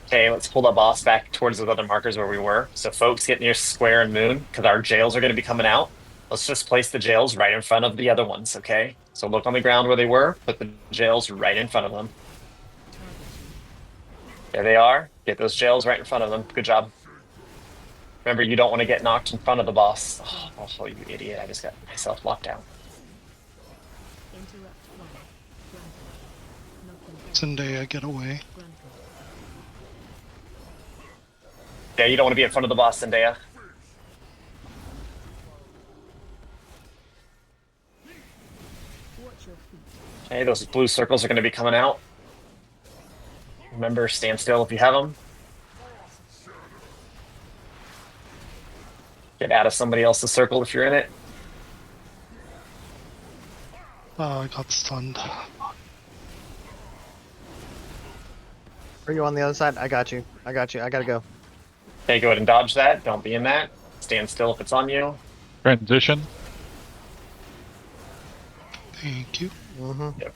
Q: Okay, let's pull the boss back towards those other markers where we were. So folks, get near square and moon because our jails are going to be coming out. Let's just place the jails right in front of the other ones, okay? So look on the ground where they were, put the jails right in front of them. There they are. Get those jails right in front of them. Good job. Remember, you don't want to get knocked in front of the boss. Oh, you idiot. I just got myself locked out.
P: Zendaya, get away.
Q: Yeah, you don't want to be in front of the boss, Zendaya. Okay, those blue circles are going to be coming out. Remember, stand still if you have them. Get out of somebody else's circle if you're in it.
P: Oh, I got stunned.
T: Are you on the other side? I got you. I got you. I gotta go.
Q: Okay, go ahead and dodge that. Don't be in that. Stand still if it's on you.
H: Transition.
P: Thank you.
Q: Yep.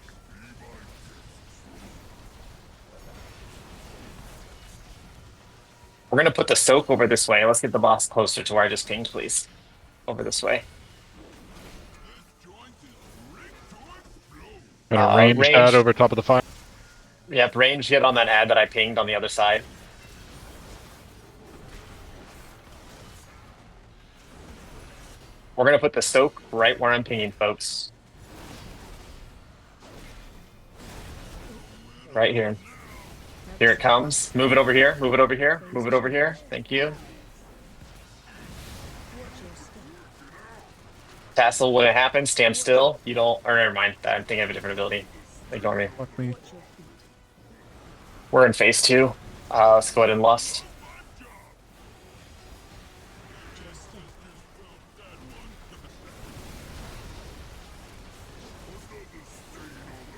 Q: We're going to put the soak over this way. Let's get the boss closer to where I just pinged, please. Over this way.
H: Got a range ad over top of the fire.
Q: Yep, range hit on that ad that I pinged on the other side. We're going to put the soak right where I'm pinging, folks. Right here. Here it comes. Move it over here. Move it over here. Move it over here. Thank you. Tassel, when it happens, stand still. You don't, or never mind. I'm thinking of a different ability. Ignore me.
A: Fuck me.
Q: We're in phase 2. Let's go ahead and lust.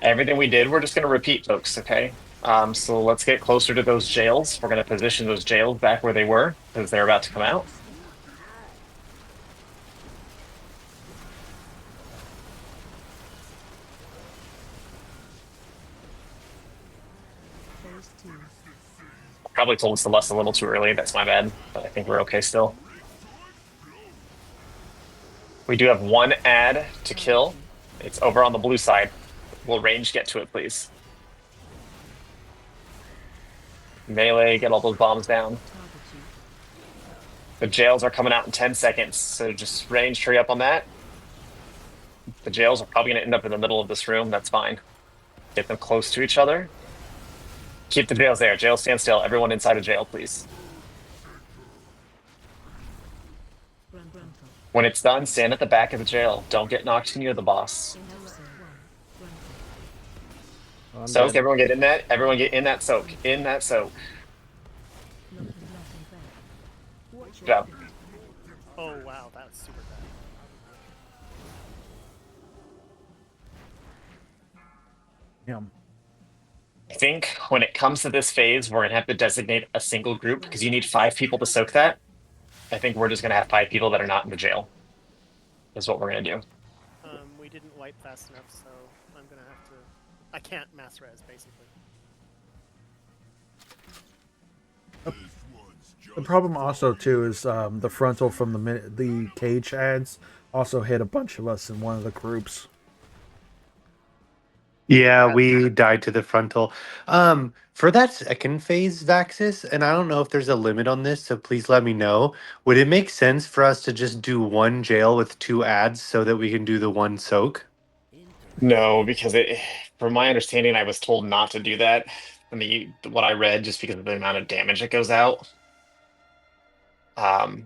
I: Everything we did, we're just going to repeat, folks, okay? So let's get closer to those jails. We're going to position those jails back where they were because they're about to come out. Probably told us the lust a little too early. That's my bad, but I think we're okay still. We do have one ad to kill. It's over on the blue side. Will range get to it, please? Melee, get all those bombs down. The jails are coming out in 10 seconds, so just range, hurry up on that. The jails are probably going to end up in the middle of this room. That's fine. Get them close to each other. Keep the jails there. Jail, stand still. Everyone inside of jail, please. When it's done, stand at the back of the jail. Don't get knocked near the boss. Soak, everyone get in that. Everyone get in that soak. In that soak. Good job.
E: Oh wow, that was super bad.
A: Damn.
I: I think when it comes to this phase, we're gonna have to designate a single group because you need 5 people to soak that. I think we're just gonna have 5 people that are not in the jail. Is what we're gonna do.
E: We didn't wipe fast enough, so I'm gonna have to. I can't mass res basically.
A: The problem also too is the frontal from the cage ads also hit a bunch of us in one of the groups.
D: Yeah, we died to the frontal. For that second phase, Vaxis, and I don't know if there's a limit on this, so please let me know. Would it make sense for us to just do one jail with 2 ads so that we can do the one soak?
I: No, because from my understanding, I was told not to do that. What I read, just because of the amount of damage that goes out. I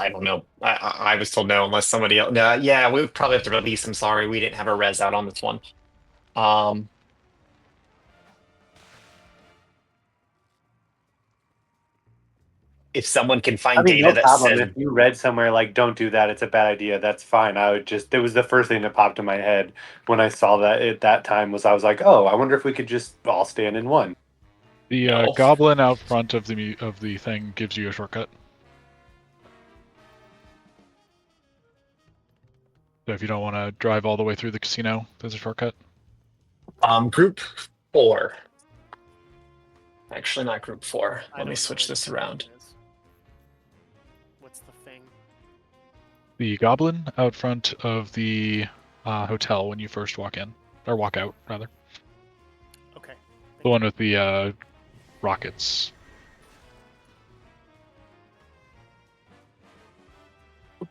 I: don't know. I was told no unless somebody else. No, yeah, we would probably have to release. I'm sorry, we didn't have a res out on this one. If someone can find
D: I mean,
I: data
D: no
I: that
D: problem.
I: says
D: If you read somewhere like "Don't do that," it's a bad idea. That's fine. I would just. It was the first thing that popped in my head when I saw that at that time. I was like, "Oh, I wonder if we could just all stand in one."
H: The goblin out front of the thing gives you a shortcut. So if you don't want to drive all the way through the casino, there's a shortcut.
I: Group 4. Actually, not group 4. Let me switch this around.
E: What's the thing?
H: The goblin out front of the hotel when you first walk in, or walk out, rather.
E: Okay.
H: The one with the rockets.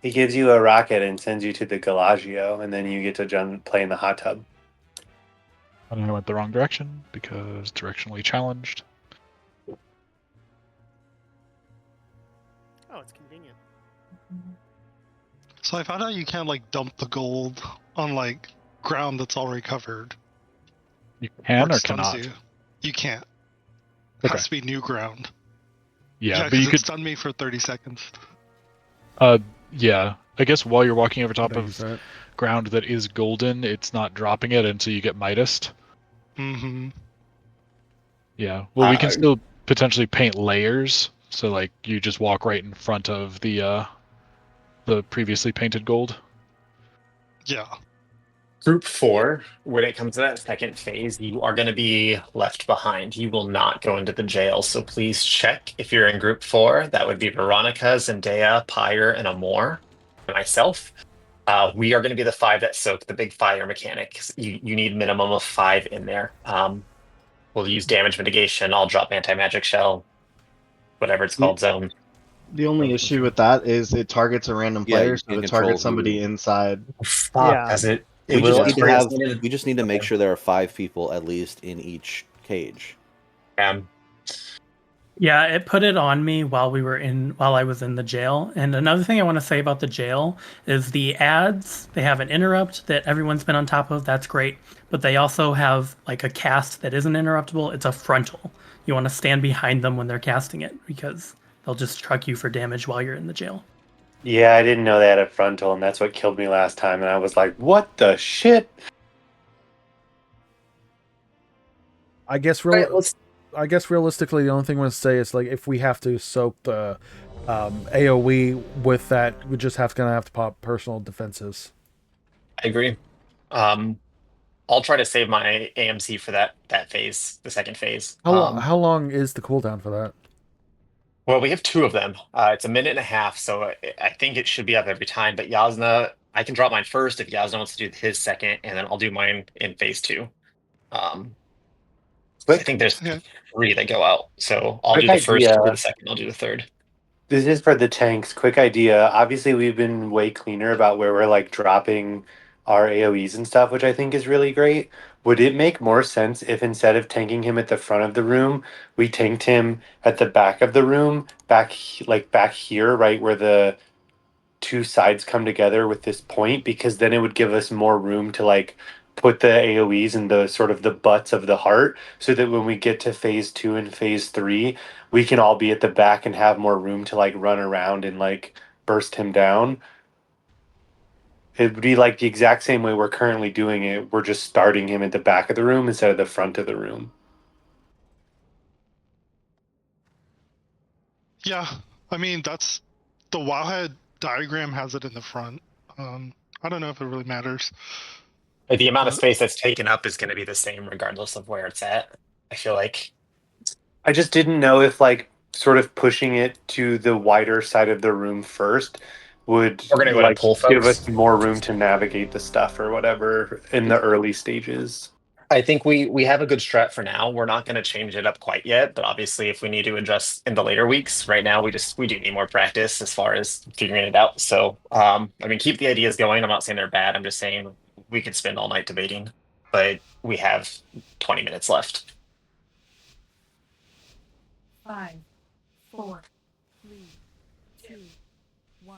D: He gives you a rocket and sends you to the Galagio, and then you get to play in the hot tub.
H: And I went the wrong direction because directionally challenged.
E: Oh, it's convenient.
P: So I found out you can't like dump the gold on like ground that's already covered.
H: You can or
P: it stuns
H: cannot?
P: You can't. It has to be new ground.
H: Yeah, but
P: because
H: you
P: it
H: could
P: stunned me for 30 seconds.
H: Yeah. I guess while you're walking over top of ground that is golden, it's not dropping it until you get Midased.
P: Mm-hmm.
H: Yeah. Well, we can still potentially paint layers, so like you just walk right in front of the previously painted gold.
P: Yeah.
I: Group 4, when it comes to that second phase, you are going to be left behind. You will not go into the jail. So please check if you're in group 4. That would be Veronica, Zendaya, Pyre, and Amor, and myself. We are going to be the 5 that soak the big fire mechanic. You need minimum of 5 in there. We'll use damage mitigation. I'll drop anti-magic shell, whatever it's called, zone.
B: The only issue with that is it targets a random
J: Yeah,
B: player,
J: you
B: so
J: can't
B: it
J: control
B: targets somebody inside.
I: Fuck, does it?
J: We
I: will
J: just need to
I: target-
J: have. We just need to make sure there are 5 people at least in each cage.
G: Yeah, it put it on me while I was in the jail. And another thing I want to say about the jail is the ads, they have an interrupt that everyone's been on top of. That's great. But they also have like a cast that isn't interruptible. It's a frontal. You want to stand behind them when they're casting it because they'll just truck you for damage while you're in the jail.
D: Yeah, I didn't know they had a frontal, and that's what killed me last time. And I was like, "What the shit?"
A: I guess I guess realistically, the only thing I'm gonna say is like if we have to soak the AOE with that, we just gonna have to pop personal defenses.
L: I agree. I'll try to save my AMC for that phase, the second phase.
A: How long is the cooldown for that?
L: Well, we have two of them. It's a minute and a half, so I think it should be up every time. But Yasna, I can drop mine first if Yasna wants to do his second, and then I'll do mine in phase two. I think there's three that go out, so I'll do
D: Quick
L: the first,
D: idea.
L: do the second, I'll do the third.
D: This is for the tanks. Quick idea. Obviously, we've been way cleaner about where we're like dropping our AoEs and stuff, which I think is really great. Would it make more sense if instead of tanking him at the front of the room, we tanked him at the back of the room, like back here, right where the two sides come together with this point? Because then it would give us more room to like put the AoEs in the sort of the butts of the heart, so that when we get to phase 2 and phase 3, we can all be at the back and have more room to like run around and like burst him down. It would be like the exact same way we're currently doing it. We're just starting him at the back of the room instead of the front of the room.
P: Yeah, I mean that's the Wowhead diagram has it in the front. I don't know if it really matters.
L: The amount of
P: But
L: space that's taken up is going to be the same regardless of where it's at. I feel like.
D: I just didn't know if like sort of pushing it to the wider side of the room first would
L: We're going to go ahead and
D: like
L: pull,
D: give
L: folks.
D: us more room to navigate the stuff or whatever in the early stages.
L: I think we have a good strat for now. We're not going to change it up quite yet, but obviously, if we need to adjust in the later weeks, right now we do need more practice as far as figuring it out. So, I mean, keep the ideas going. I'm not saying they're bad. I'm just saying we could spend all night debating, but we have 20 minutes left.
M: 5, 4, 3, 2, 1.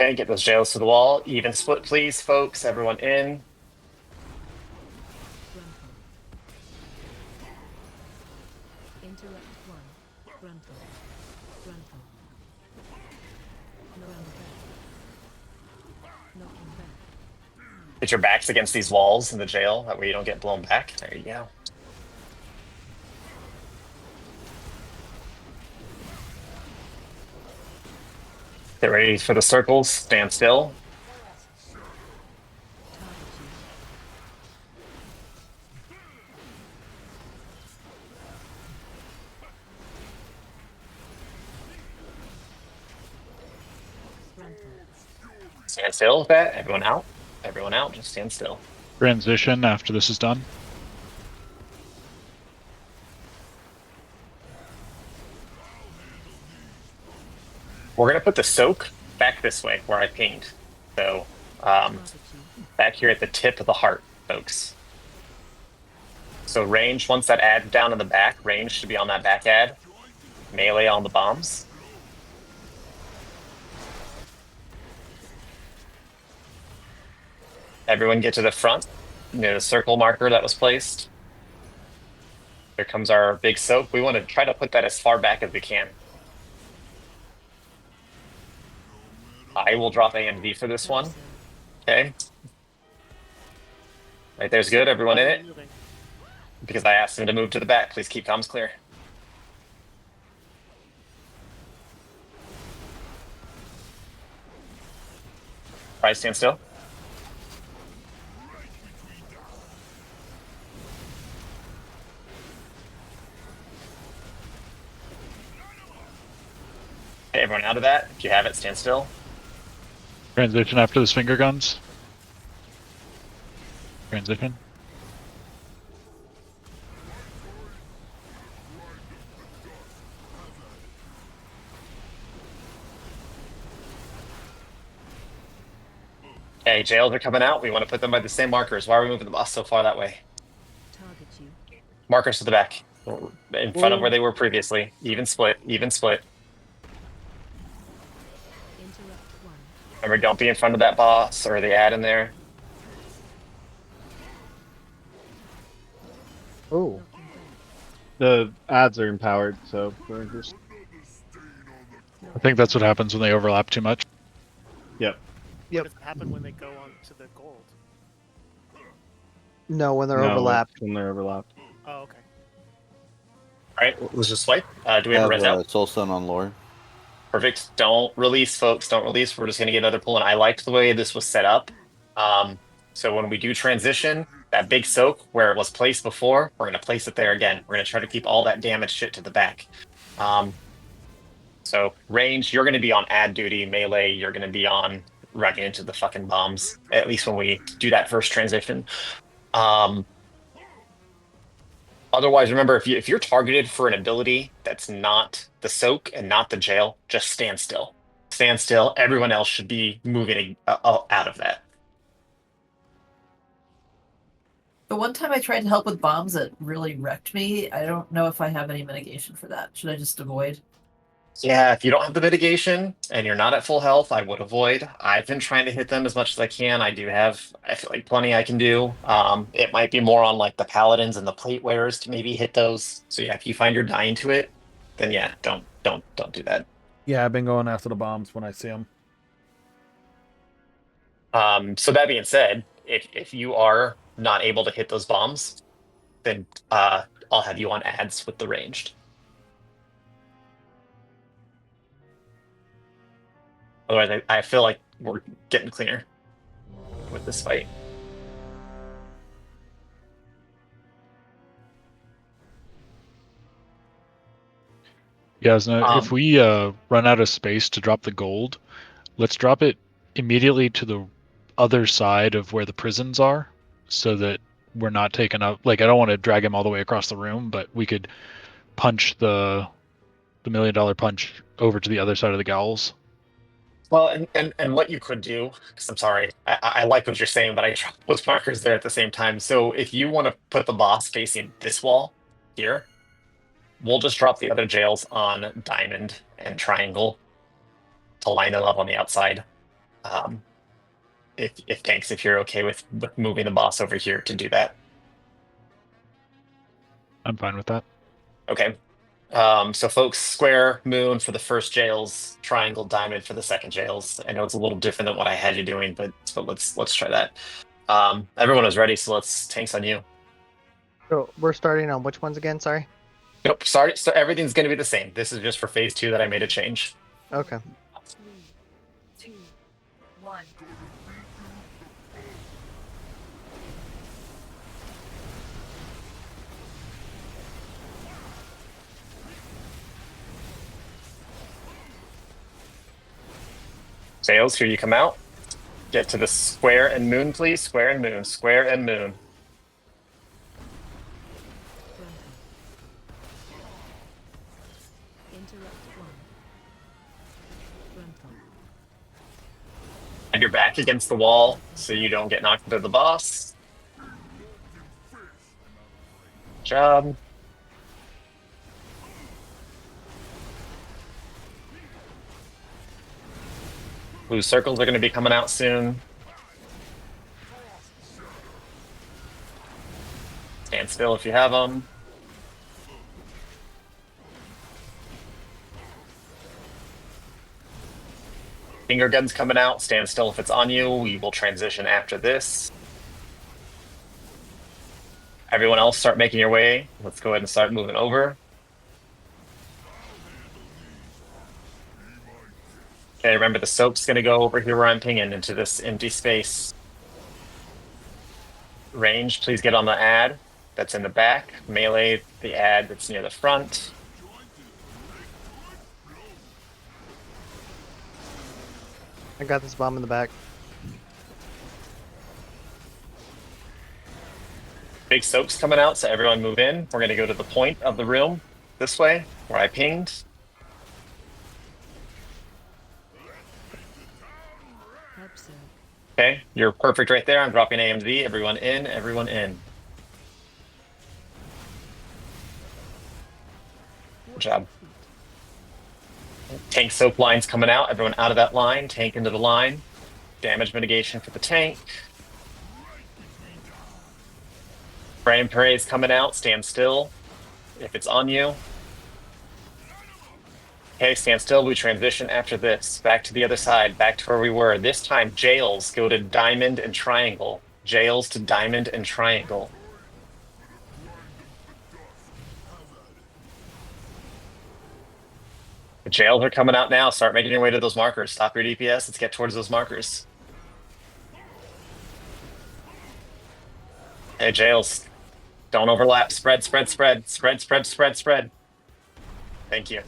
L: Okay, get those jails to the wall. Even split, please, folks. Everyone in.
M: Interact 1. Frontal. Frontal. Knocking back.
L: Get your backs against these walls in the jail. That way you don't get blown back. There you go. Get ready for the circles. Stand still. Stand still with that. Everyone out. Everyone out. Just stand still.
H: Transition after this is done.
L: We're going to put the soak back this way where I pinged. So back here at the tip of the heart, folks. So range, once that ad down in the back, range should be on that back ad. Melee on the bombs. Everyone get to the front, near the circle marker that was placed. Here comes our big soak. We want to try to put that as far back as we can. I will drop AMD for this one. Okay. Right there's good. Everyone in it. Because I asked him to move to the back. Please keep comms clear. Try to stand still. Okay, everyone out of that. If you have it, stand still.
H: Transition after this finger guns. Transition.
L: Okay, jails are coming out. We want to put them by the same markers. Why are we moving the boss so far that way?
M: Target you.
L: Markers to the back. In front of where they were previously. Even split. Even split.
M: Interact
Q: Remember, don't be in front of that boss or the ad in there.
T: Oh.
B: The ads are empowered, so we're just.
H: I think that's what happens when they overlap too much.
B: Yep.
E: What does happen when they go on to the gold?
T: No, when they're
B: No,
T: overlapped.
B: it's when they're overlapped.
E: Oh, okay.
Q: All right, let's just swipe. Do we
J: I
Q: have a
J: have
Q: res out?
J: Soulstone on lore.
Q: Perfect. Don't release, folks. Don't release. We're just going to get another pull. And I liked the way this was set up. So when we do transition, that big soak where it was placed before, we're going to place it there again. We're going to try to keep all that damage shit to the back. So range, you're going to be on ad duty. Melee, you're going to be on running into the fucking bombs. At least when we do that first transition. Otherwise, remember, if you're targeted for an ability that's not the soak and not the jail, just stand still. Stand still. Everyone else should be moving out of that.
C: The one time I tried to help with bombs, it really wrecked me. I don't know if I have any mitigation for that. Should I just avoid?
Q: Yeah, if you don't have the mitigation and you're not at full health, I would avoid. I've been trying to hit them as much as I can. I feel like plenty I can do. It might be more on like the paladins and the plate wearers to maybe hit those. So yeah, if you find you're dying to it, then yeah, don't do that.
A: Yeah, I've been going after the bombs when I see them.
Q: So that being said, if you are not able to hit those bombs, then I'll have you on ads with the ranged. Otherwise, I feel like we're getting cleaner with this fight.
H: Yeah, so if we run out of space to drop the gold, let's drop it immediately to the other side of where the prisons are, so that we're not taking up. Like, I don't want to drag him all the way across the room, but we could punch the $1 million punch over to the other side of the Gowls.
Q: Well, and what you could do, because I'm sorry, I like what you're saying, but I dropped those markers there at the same time. So if you want to put the boss facing this wall here, we'll just drop the other jails on diamond and triangle to line them up on the outside. If tanks, if you're okay with moving the boss over here to do that.
H: I'm fine with that.
Q: Okay. So folks, square moon for the first jails, triangle diamond for the second jails. I know it's a little different than what I had you doing, but let's try that. Everyone is ready, so let's tanks on you.
T: So we're starting on which ones again? Sorry.
Q: Nope, sorry. So everything's going to be the same. This is just for phase 2 that I made a change.
T: Okay.
M: 3, 2, 1.
Q: Jails, here you come out. Get to the square and moon, please. Square and moon. Square and moon. And you're back against the wall so you don't get knocked into the boss. Good job. Blue circles are going to be coming out soon. Stand still if you have them. Finger guns coming out. Stand still if it's on you. We will transition after this. Everyone else start making your way. Let's go ahead and start moving over. Okay, remember the soap's going to go over here where I'm pinging into this empty space. Range, please get on the ad that's in the back. Melee, the ad that's near the front.
T: I got this bomb in the back.
Q: Big soap's coming out, so everyone move in. We're going to go to the point of the room this way, where I pinged. Okay, you're perfect right there. I'm dropping AMZ. Everyone in, everyone in. Good job. Tank soap line's coming out. Everyone out of that line. Tank into the line.
U: Damage mitigation for the tank. Brandon Perez coming out. Stand still if it's on you. Okay, stand still. We transition after this. Back to the other side. Back to where we were. This time, jails go to diamond and triangle. Jails to diamond and triangle. The jails are coming out now. Start making your way to those markers. Stop your DPS. Let's get towards those markers. Hey, jails. Don't overlap. Spread, spread, spread. Spread, spread, spread, spread. Thank you.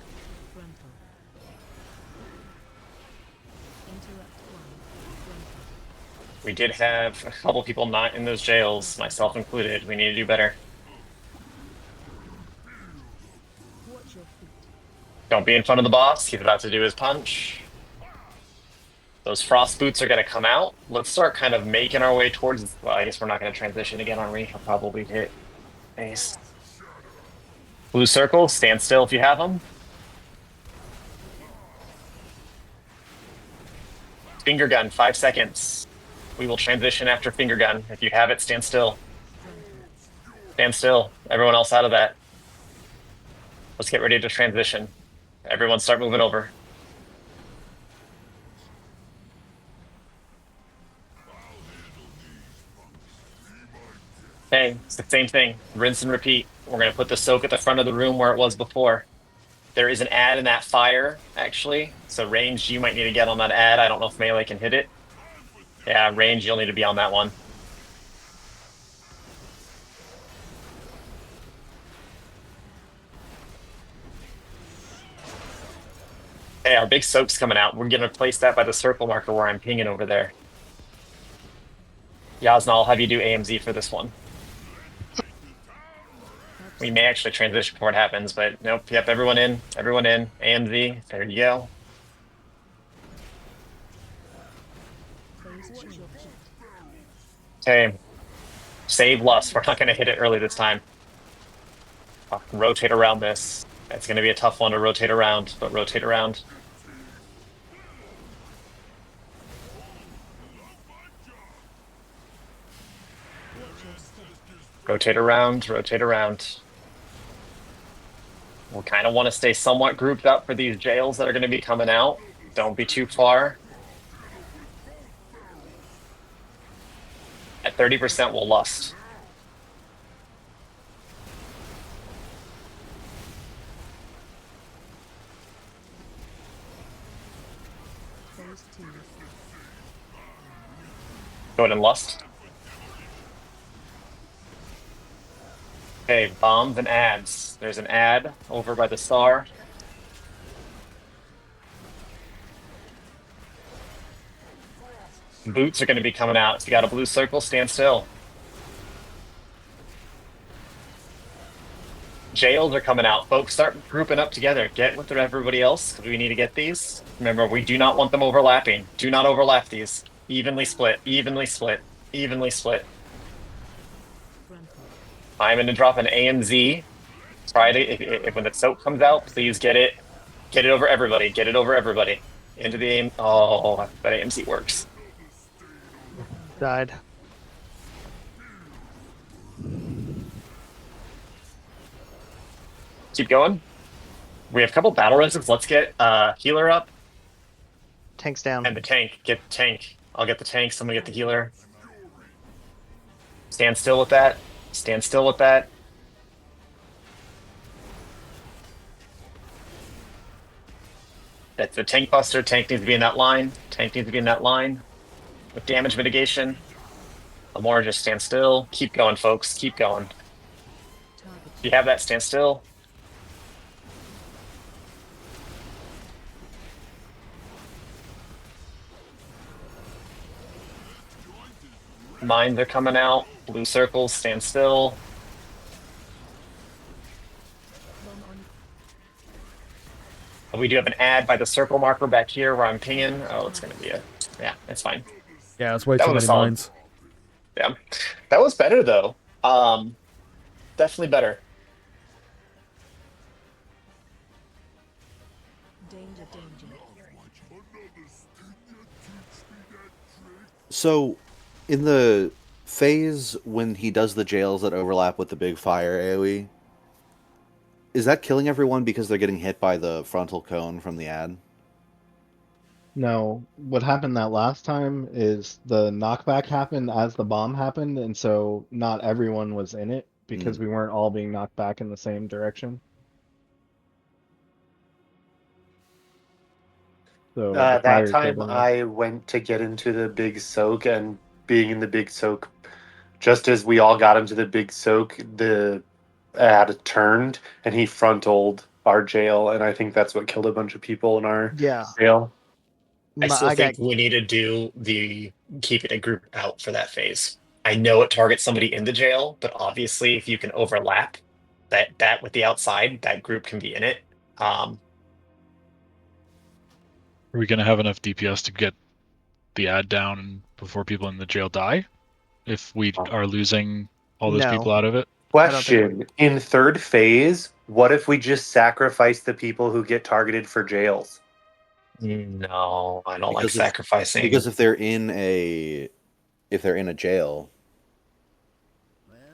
U: We did have a couple people not in those jails, myself included. We need to do better. Don't be in front of the boss. He's about to do his punch. Those frost boots are going to come out. Let's start kind of making our way towards... Well, I guess we're not going to transition again, are we? I'll probably hit base. Blue circles, stand still if you have them. Finger gun, 5 seconds. We will transition after finger gun. If you have it, stand still. Stand still. Everyone else out of that. Let's get ready to transition. Everyone start moving over. Okay, it's the same thing. Rinse and repeat. We're going to put the soak at the front of the room where it was before. There is an ad in that fire, actually. So range, you might need to get on that ad. I don't know if melee can hit it. Yeah, range, you'll need to be on that one. Hey, our big soak's coming out. We're going to place that by the circle marker where I'm pinging over there. Yasna, I'll have you do AMZ for this one. We may actually transition before it happens, but nope. Yep, everyone in. Everyone in. AMZ. There you go. Okay. Save Lust. We're not going to hit it early this time. Rotate around this. It's going to be a tough one to rotate around, but rotate around. Rotate around, rotate around. We'll kind of want to stay somewhat grouped up for these jails that are going to be coming out. Don't be too far. At 30%, we'll lust. Go ahead and lust. Okay, bombs and ads. There's an ad over by the star. Boots are going to be coming out. If you got a blue circle, stand still. Jails are coming out. Folks, start grouping up together. Get with everybody else, because we need to get these. Remember, we do not want them overlapping. Do not overlap these. Evenly split, evenly split, evenly split. I'm going to drop an AMZ. Try to, if when the soap comes out, please get it over everybody. Get it over everybody. Into the aim. Oh, that AMZ works.
T: Died.
U: Keep going. We have a couple battle reses. Let's get healer up.
T: Tank's down.
U: And the tank. Get the tank. I'll get the tank. Someone get the healer. Stand still with that. Stand still with that. That's the tank buster. Tank needs to be in that line. Tank needs to be in that line. With damage mitigation. Amora, just stand still. Keep going, folks. Keep going. If you have that, stand still. Mines are coming out. Blue circles, stand still. We do have an ad by the circle marker back here where I'm pinging. Oh, it's going to be a... Yeah, it's fine.
A: Yeah, it's way too many mines.
U: Yeah, that was better though. Definitely better.
M: Danger, danger.
J: So, in the phase when he does the jails that overlap with the big fire AoE, is that killing everyone because they're getting hit by the frontal cone from the ad?
B: No, what happened that last time is the knockback happened as the bomb happened, and so not everyone was in it because we weren't all being knocked back in the same direction. So the
D: That
B: fire killed
D: time
B: them.
D: I went to get into the big soak, and being in the big soak, just as we all got into the big soak, the ad turned and he frontaled our jail, and I think that's what killed a bunch of people in our jail.
U: I still think we need to do the keep it a group out for that phase. I know it targets somebody in the jail, but obviously if you can overlap that with the outside, that group can be in it.
H: Are we going to have enough DPS to get the ad down before people in the jail die? If we are losing all those people out of it?
D: Question: in third phase, what if we just sacrifice the people who get targeted for jails?
U: No, I don't like
J: Because if,
U: sacrificing.
J: because if they're in a jail.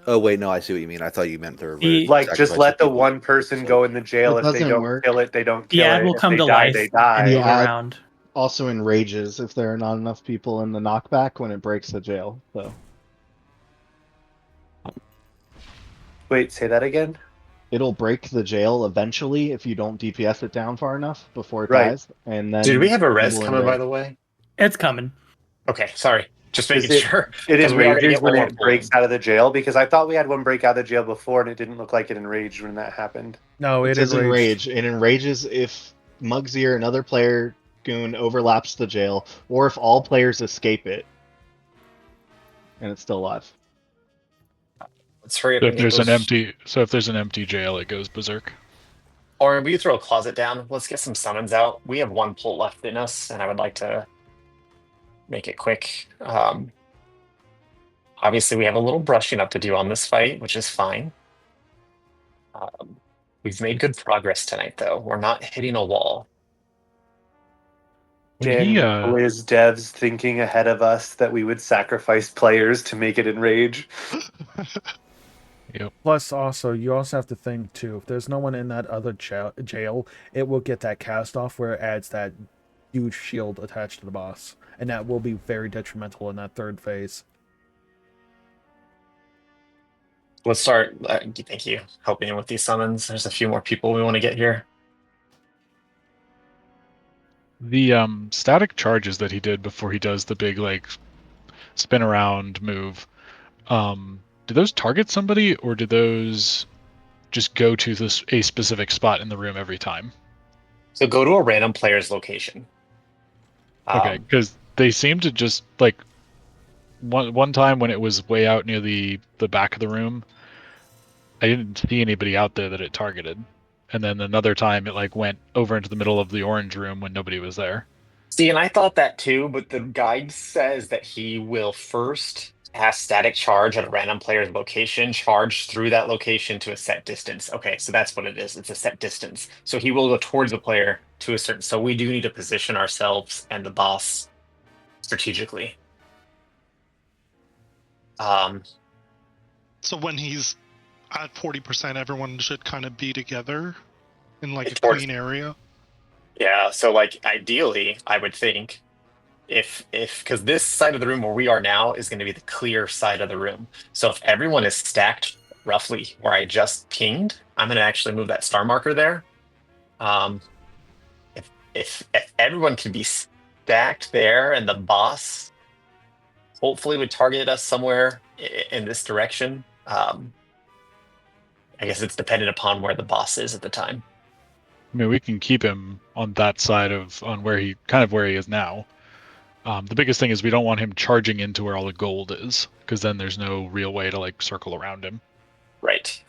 J: Oh wait, no, I see what you mean. I thought you meant the reverse.
D: Like, just let the one person
J: So-
D: go in the jail.
B: It
D: If they
B: doesn't
D: don't
B: work.
D: kill it, they don't
G: The
D: kill
G: ad
D: it.
G: will
D: If
G: come
D: they
G: to
D: die,
G: life
D: they die.
G: and move
B: ad
G: around.
B: also enrages if there are not enough people in the knockback when it breaks the jail. So
D: wait, say that again.
B: It'll break the jail eventually if you don't DPS it down far enough before it
D: Right.
B: dies, and then
U: Did we have a res
B: will
U: coming, by
B: enrage.
U: the way?
G: It's coming.
U: Okay, sorry. Just
D: Is
U: making sure.
D: it
U: Because we are going to
D: enrages
U: get one
D: when
U: more
D: it
U: pull
D: breaks
U: in.
D: out of the jail? Because I thought we had one break out of the jail before, and it didn't look like it enraged when that happened.
A: No,
B: It
A: it
B: says
A: enraged.
B: enrage. It enrages if Mugsy or another player goon overlaps the jail, or if all players escape it, and it's still alive.
U: Let's hurry up
H: So
U: and get those.
H: if there's an empty jail, it goes berserk.
U: Or we throw a closet down. Let's get some summons out. We have one pull left in us, and I would like to make it quick. Obviously, we have a little brushing up to do on this fight, which is fine. We've made good progress tonight, though. We're not hitting a wall.
D: Blizz devs thinking ahead of us that we would sacrifice players to make it enrage.
H: Yep.
A: Plus, also, you also have to think too. If there's no one in that other jail, it will get that cast off where it adds that huge shield attached to the boss, and that will be very detrimental in that third phase.
U: Let's start. Thank you. Helping with these summons. There's a few more people we want to get here.
H: The static charges that he did before he does the big like spin around move, do those target somebody or do those just go to a specific spot in the room every time?
U: So go to a random player's location.
H: Okay, because they seem to just like one time when it was way out near the back of the room, I didn't see anybody out there that it targeted, and then another time it like went over into the middle of the orange room when nobody was there.
U: See, and I thought that too, but the guide says that he will first cast static charge at a random player's location, charge through that location to a set distance. Okay, so that's what it is. It's a set distance. So he will go towards the player to a certain. So we do need to position ourselves and the boss strategically.
P: So when he's at 40%, everyone should kind of be together in like a
U: towards-
P: clean area.
U: Yeah, so like ideally, I would think if because this side of the room where we are now is going to be the clear side of the room. So if everyone is stacked roughly where I just pinged, I'm going to actually move that star marker there. If everyone can be stacked there and the boss hopefully would target us somewhere in this direction. I guess it's dependent upon where the boss is at the time.
H: I mean, we can keep him on that side on where he is now. The biggest thing is we don't want him charging into where all the gold is, because then there's no real way to like circle around him.
U: Right.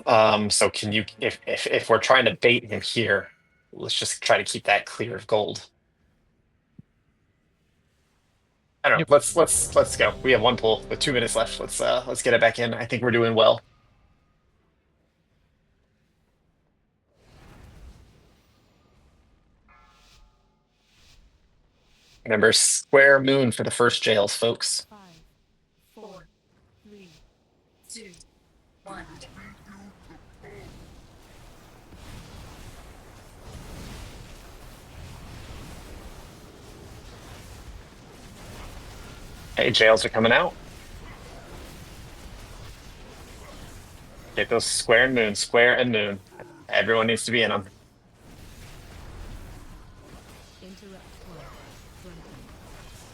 U: So can you, if we're trying to bait him here, let's just try to keep that clear of gold. I don't know. Let's go. We have one pull with 2 minutes left. Let's get it back in. I think we're doing well. Remember, square moon for the first jails, folks.
M: 5, 4, 3, 2, 1.
U: Hey, jails are coming out. Get those square and moon, square and moon. Everyone needs to be in them.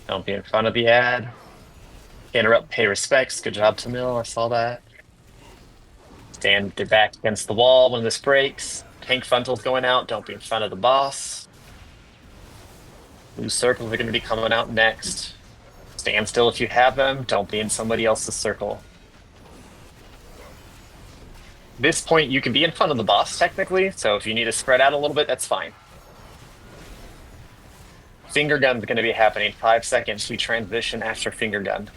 U: Don't be in front of the ad. Interrupt, pay respects. Good job, Tamil. I saw that. Stand their back against the wall when this breaks. Tank frontals going out. Don't be in front of the boss. Blue circles are going to be coming out next. Stand still if you have them. Don't be in somebody else's circle. This point, you can be in front of the boss, technically. So if you need to spread out a little bit, that's fine. Finger gun's going to be happening 5 seconds. We transition after finger gun.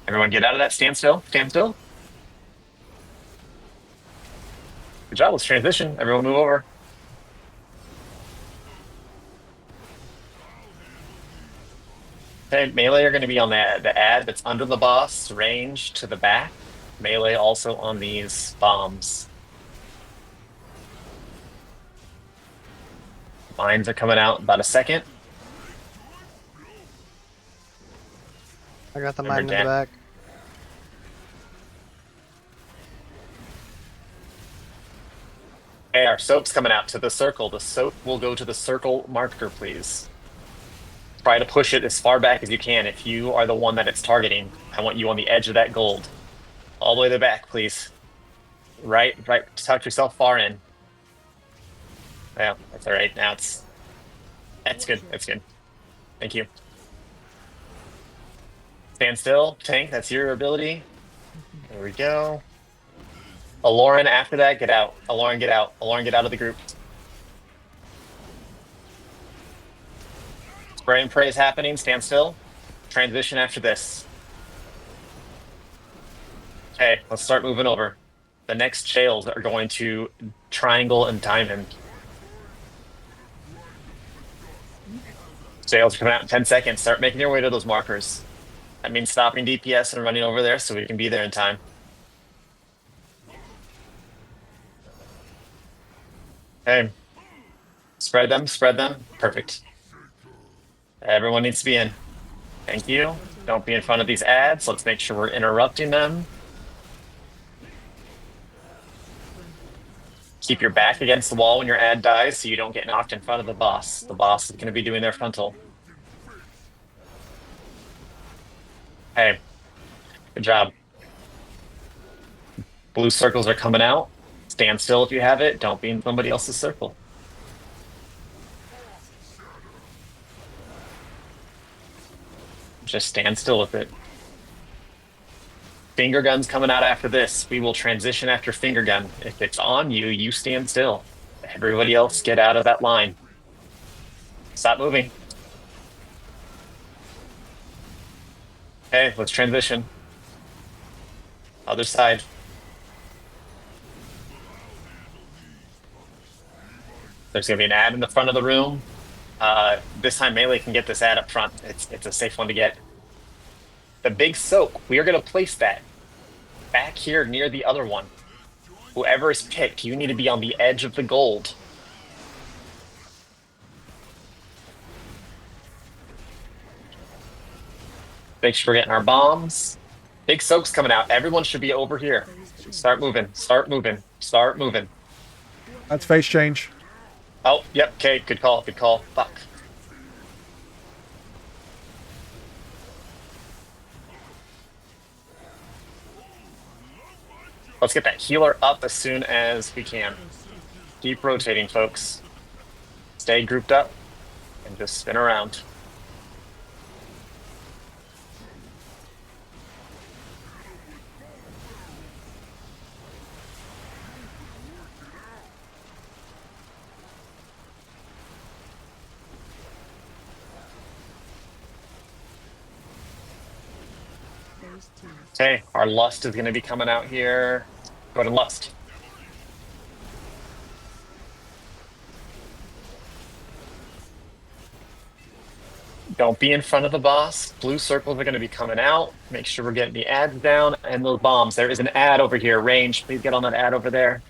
U: Everyone get out of that. Stand still. Stand still. Good job. Let's transition. Everyone move over. Okay, melee are going to be on the ad that's under the boss, range to the back. Melee also on these bombs. Mines are coming out in about a second.
T: I got the
U: Remember
T: mine in the back.
U: Hey, our soap's coming out to the circle. The soap will go to the circle marker, please. Try to push it as far back as you can. If you are the one that it's targeting, I want you on the edge of that gold. All the way to the back, please. Right, tuck yourself far in. Yeah, that's all right. Now that's good. That's good. Thank you. Stand still, tank. That's your ability. There we go. Aloran, after that, get out. Aloran, get out. Aloran, get out of the group. Spray and pray is happening. Stand still. Transition after this. Okay, let's start moving over. The next jails are going to triangle and diamond. Jails are coming out in 10 seconds. Start making your way to those markers. That means stopping DPS and running over there so we can be there in time. Okay. Spread them, spread them. Perfect. Everyone needs to be in. Thank you. Don't be in front of these ads. Let's make sure we're interrupting them. Keep your back against the wall when your ad dies so you don't get knocked in front of the boss. The boss is going to be doing their frontal. Hey, good job. Blue circles are coming out. Stand still if you have it. Don't be in somebody else's circle. Just stand still with it. Finger gun's coming out after this. We will transition after finger gun. If it's on you, you stand still. Everybody else get out of that line. Stop moving. Okay, let's transition. Other side. There's going to be an ad in the front of the room. This time melee can get this ad up front. It's a safe one to get. The big soak, we are going to place that back here near the other one. Whoever is picked, you need to be on the edge of the gold. Make sure we're getting our bombs. Big soak's coming out. Everyone should be over here. Start moving. Start moving. Start moving.
A: That's face change.
U: Oh, yep. Okay, good call. Good call. Fuck. Let's get that healer up as soon as we can. Keep rotating, folks. Stay grouped up and just spin around. Okay, our lust is going to be coming out here. Go to lust. Don't be in front of the boss. Blue circles are going to be coming out. Make sure we're getting the ads down and those bombs. There is an ad over here. Range, please get on that ad over there.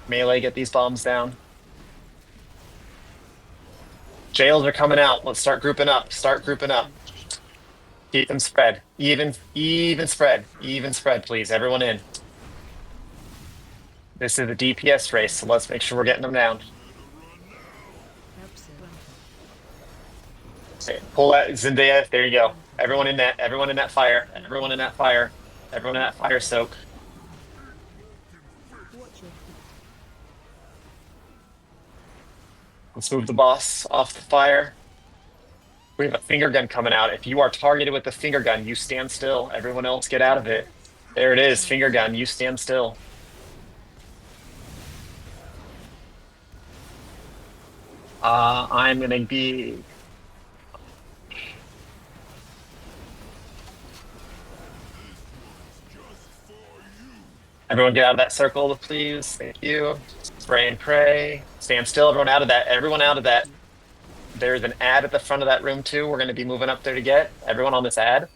U: Melee, get these bombs down. Jails are coming out. Let's start grouping up. Start grouping up. Keep them spread. Even spread, please. Everyone in. This is a DPS race, so let's make sure we're getting them down. Okay, pull that Zendaya. There you go. Everyone in that. Everyone in that fire. Everyone in that fire. Everyone in that fire soak. Let's move the boss off the fire. We have a finger gun coming out. If you are targeted with the finger gun, you stand still. Everyone else get out of it. There it is. Finger gun. You stand still. I'm gonna be. Everyone get out of that circle, please. Thank you. Spray and pray. Stand still. Everyone out of that. Everyone out of that. There's an ad at the front of that room too. We're going to be moving up there to get everyone on this ad.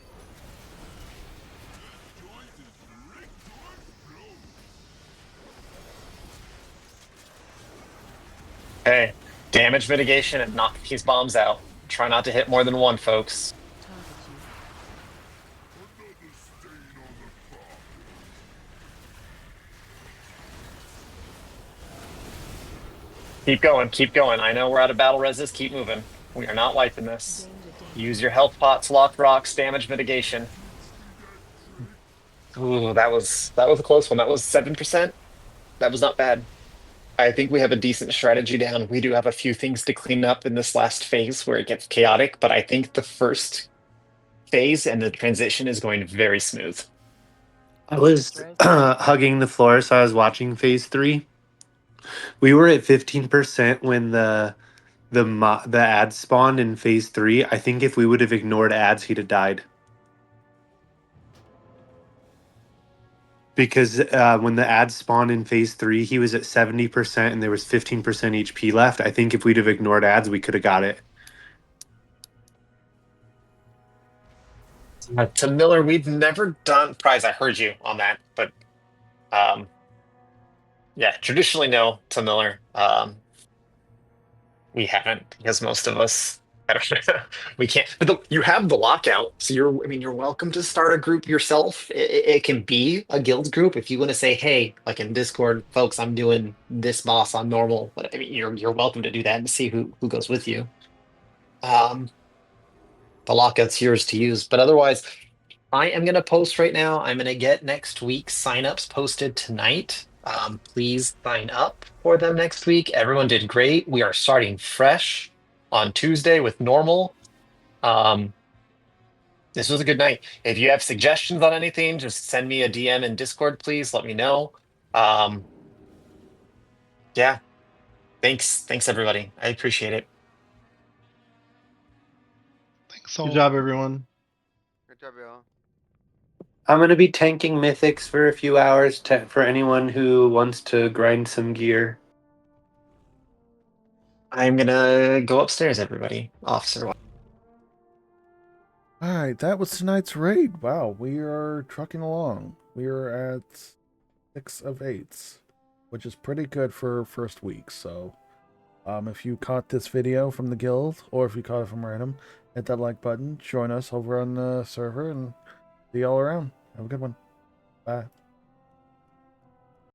U: Okay. Damage mitigation and knock these bombs out. Try not to hit more than one, folks. Keep going, keep going. I know we're out of battle resist. Keep moving. We are not wiping this. Use your health pots, locked rocks, damage mitigation. Ooh, that was a close one. That was 7%. That was not bad. I think we have a decent strategy down. We do have a few things to clean up in this last phase where it gets chaotic, but I think the first phase and the transition is going very smooth.
D: I was hugging the floor, so I was watching phase 3. We were at 15% when the ads spawned in phase 3. I think if we would have ignored ads, he'd have died. Because when the ads spawned in phase 3, he was at 70% and there was 15% HP left. I think if we'd have ignored ads, we could have got it.
U: To Miller, we've never done prize. I heard you on that, but yeah, traditionally no. To Miller, we haven't because most of us, I don't know, we can't. But you have the lockout, so you're welcome to start a group yourself. It can be a guild group if you want to say, hey, like in Discord, folks, I'm doing this boss on normal. But I mean, you're welcome to do that and see who goes with you. The lockout's yours to use, but otherwise, I am going to post right now. I'm going to get next week's signups posted tonight. Please sign up for them next week. Everyone did great. We are starting fresh on Tuesday with normal. This was a good night. If you have suggestions on anything, just send me a DM in Discord, please. Let me know. Yeah. Thanks, everybody. I appreciate it.
P: Thanks
B: Good job, everyone.
R: Good job, y'all.
D: I'm going to be tanking mythics for a few hours for anyone who wants to grind some gear.
U: I'm going to go upstairs, everybody. Officer.
A: All right, that was tonight's raid. Wow, we are trucking along. We are at 6 of 8, which is pretty good for first week. So, if you caught this video from the guild, or if you caught it from random, hit that like button, join us over on the server, and see y'all around. Have a good one. Bye.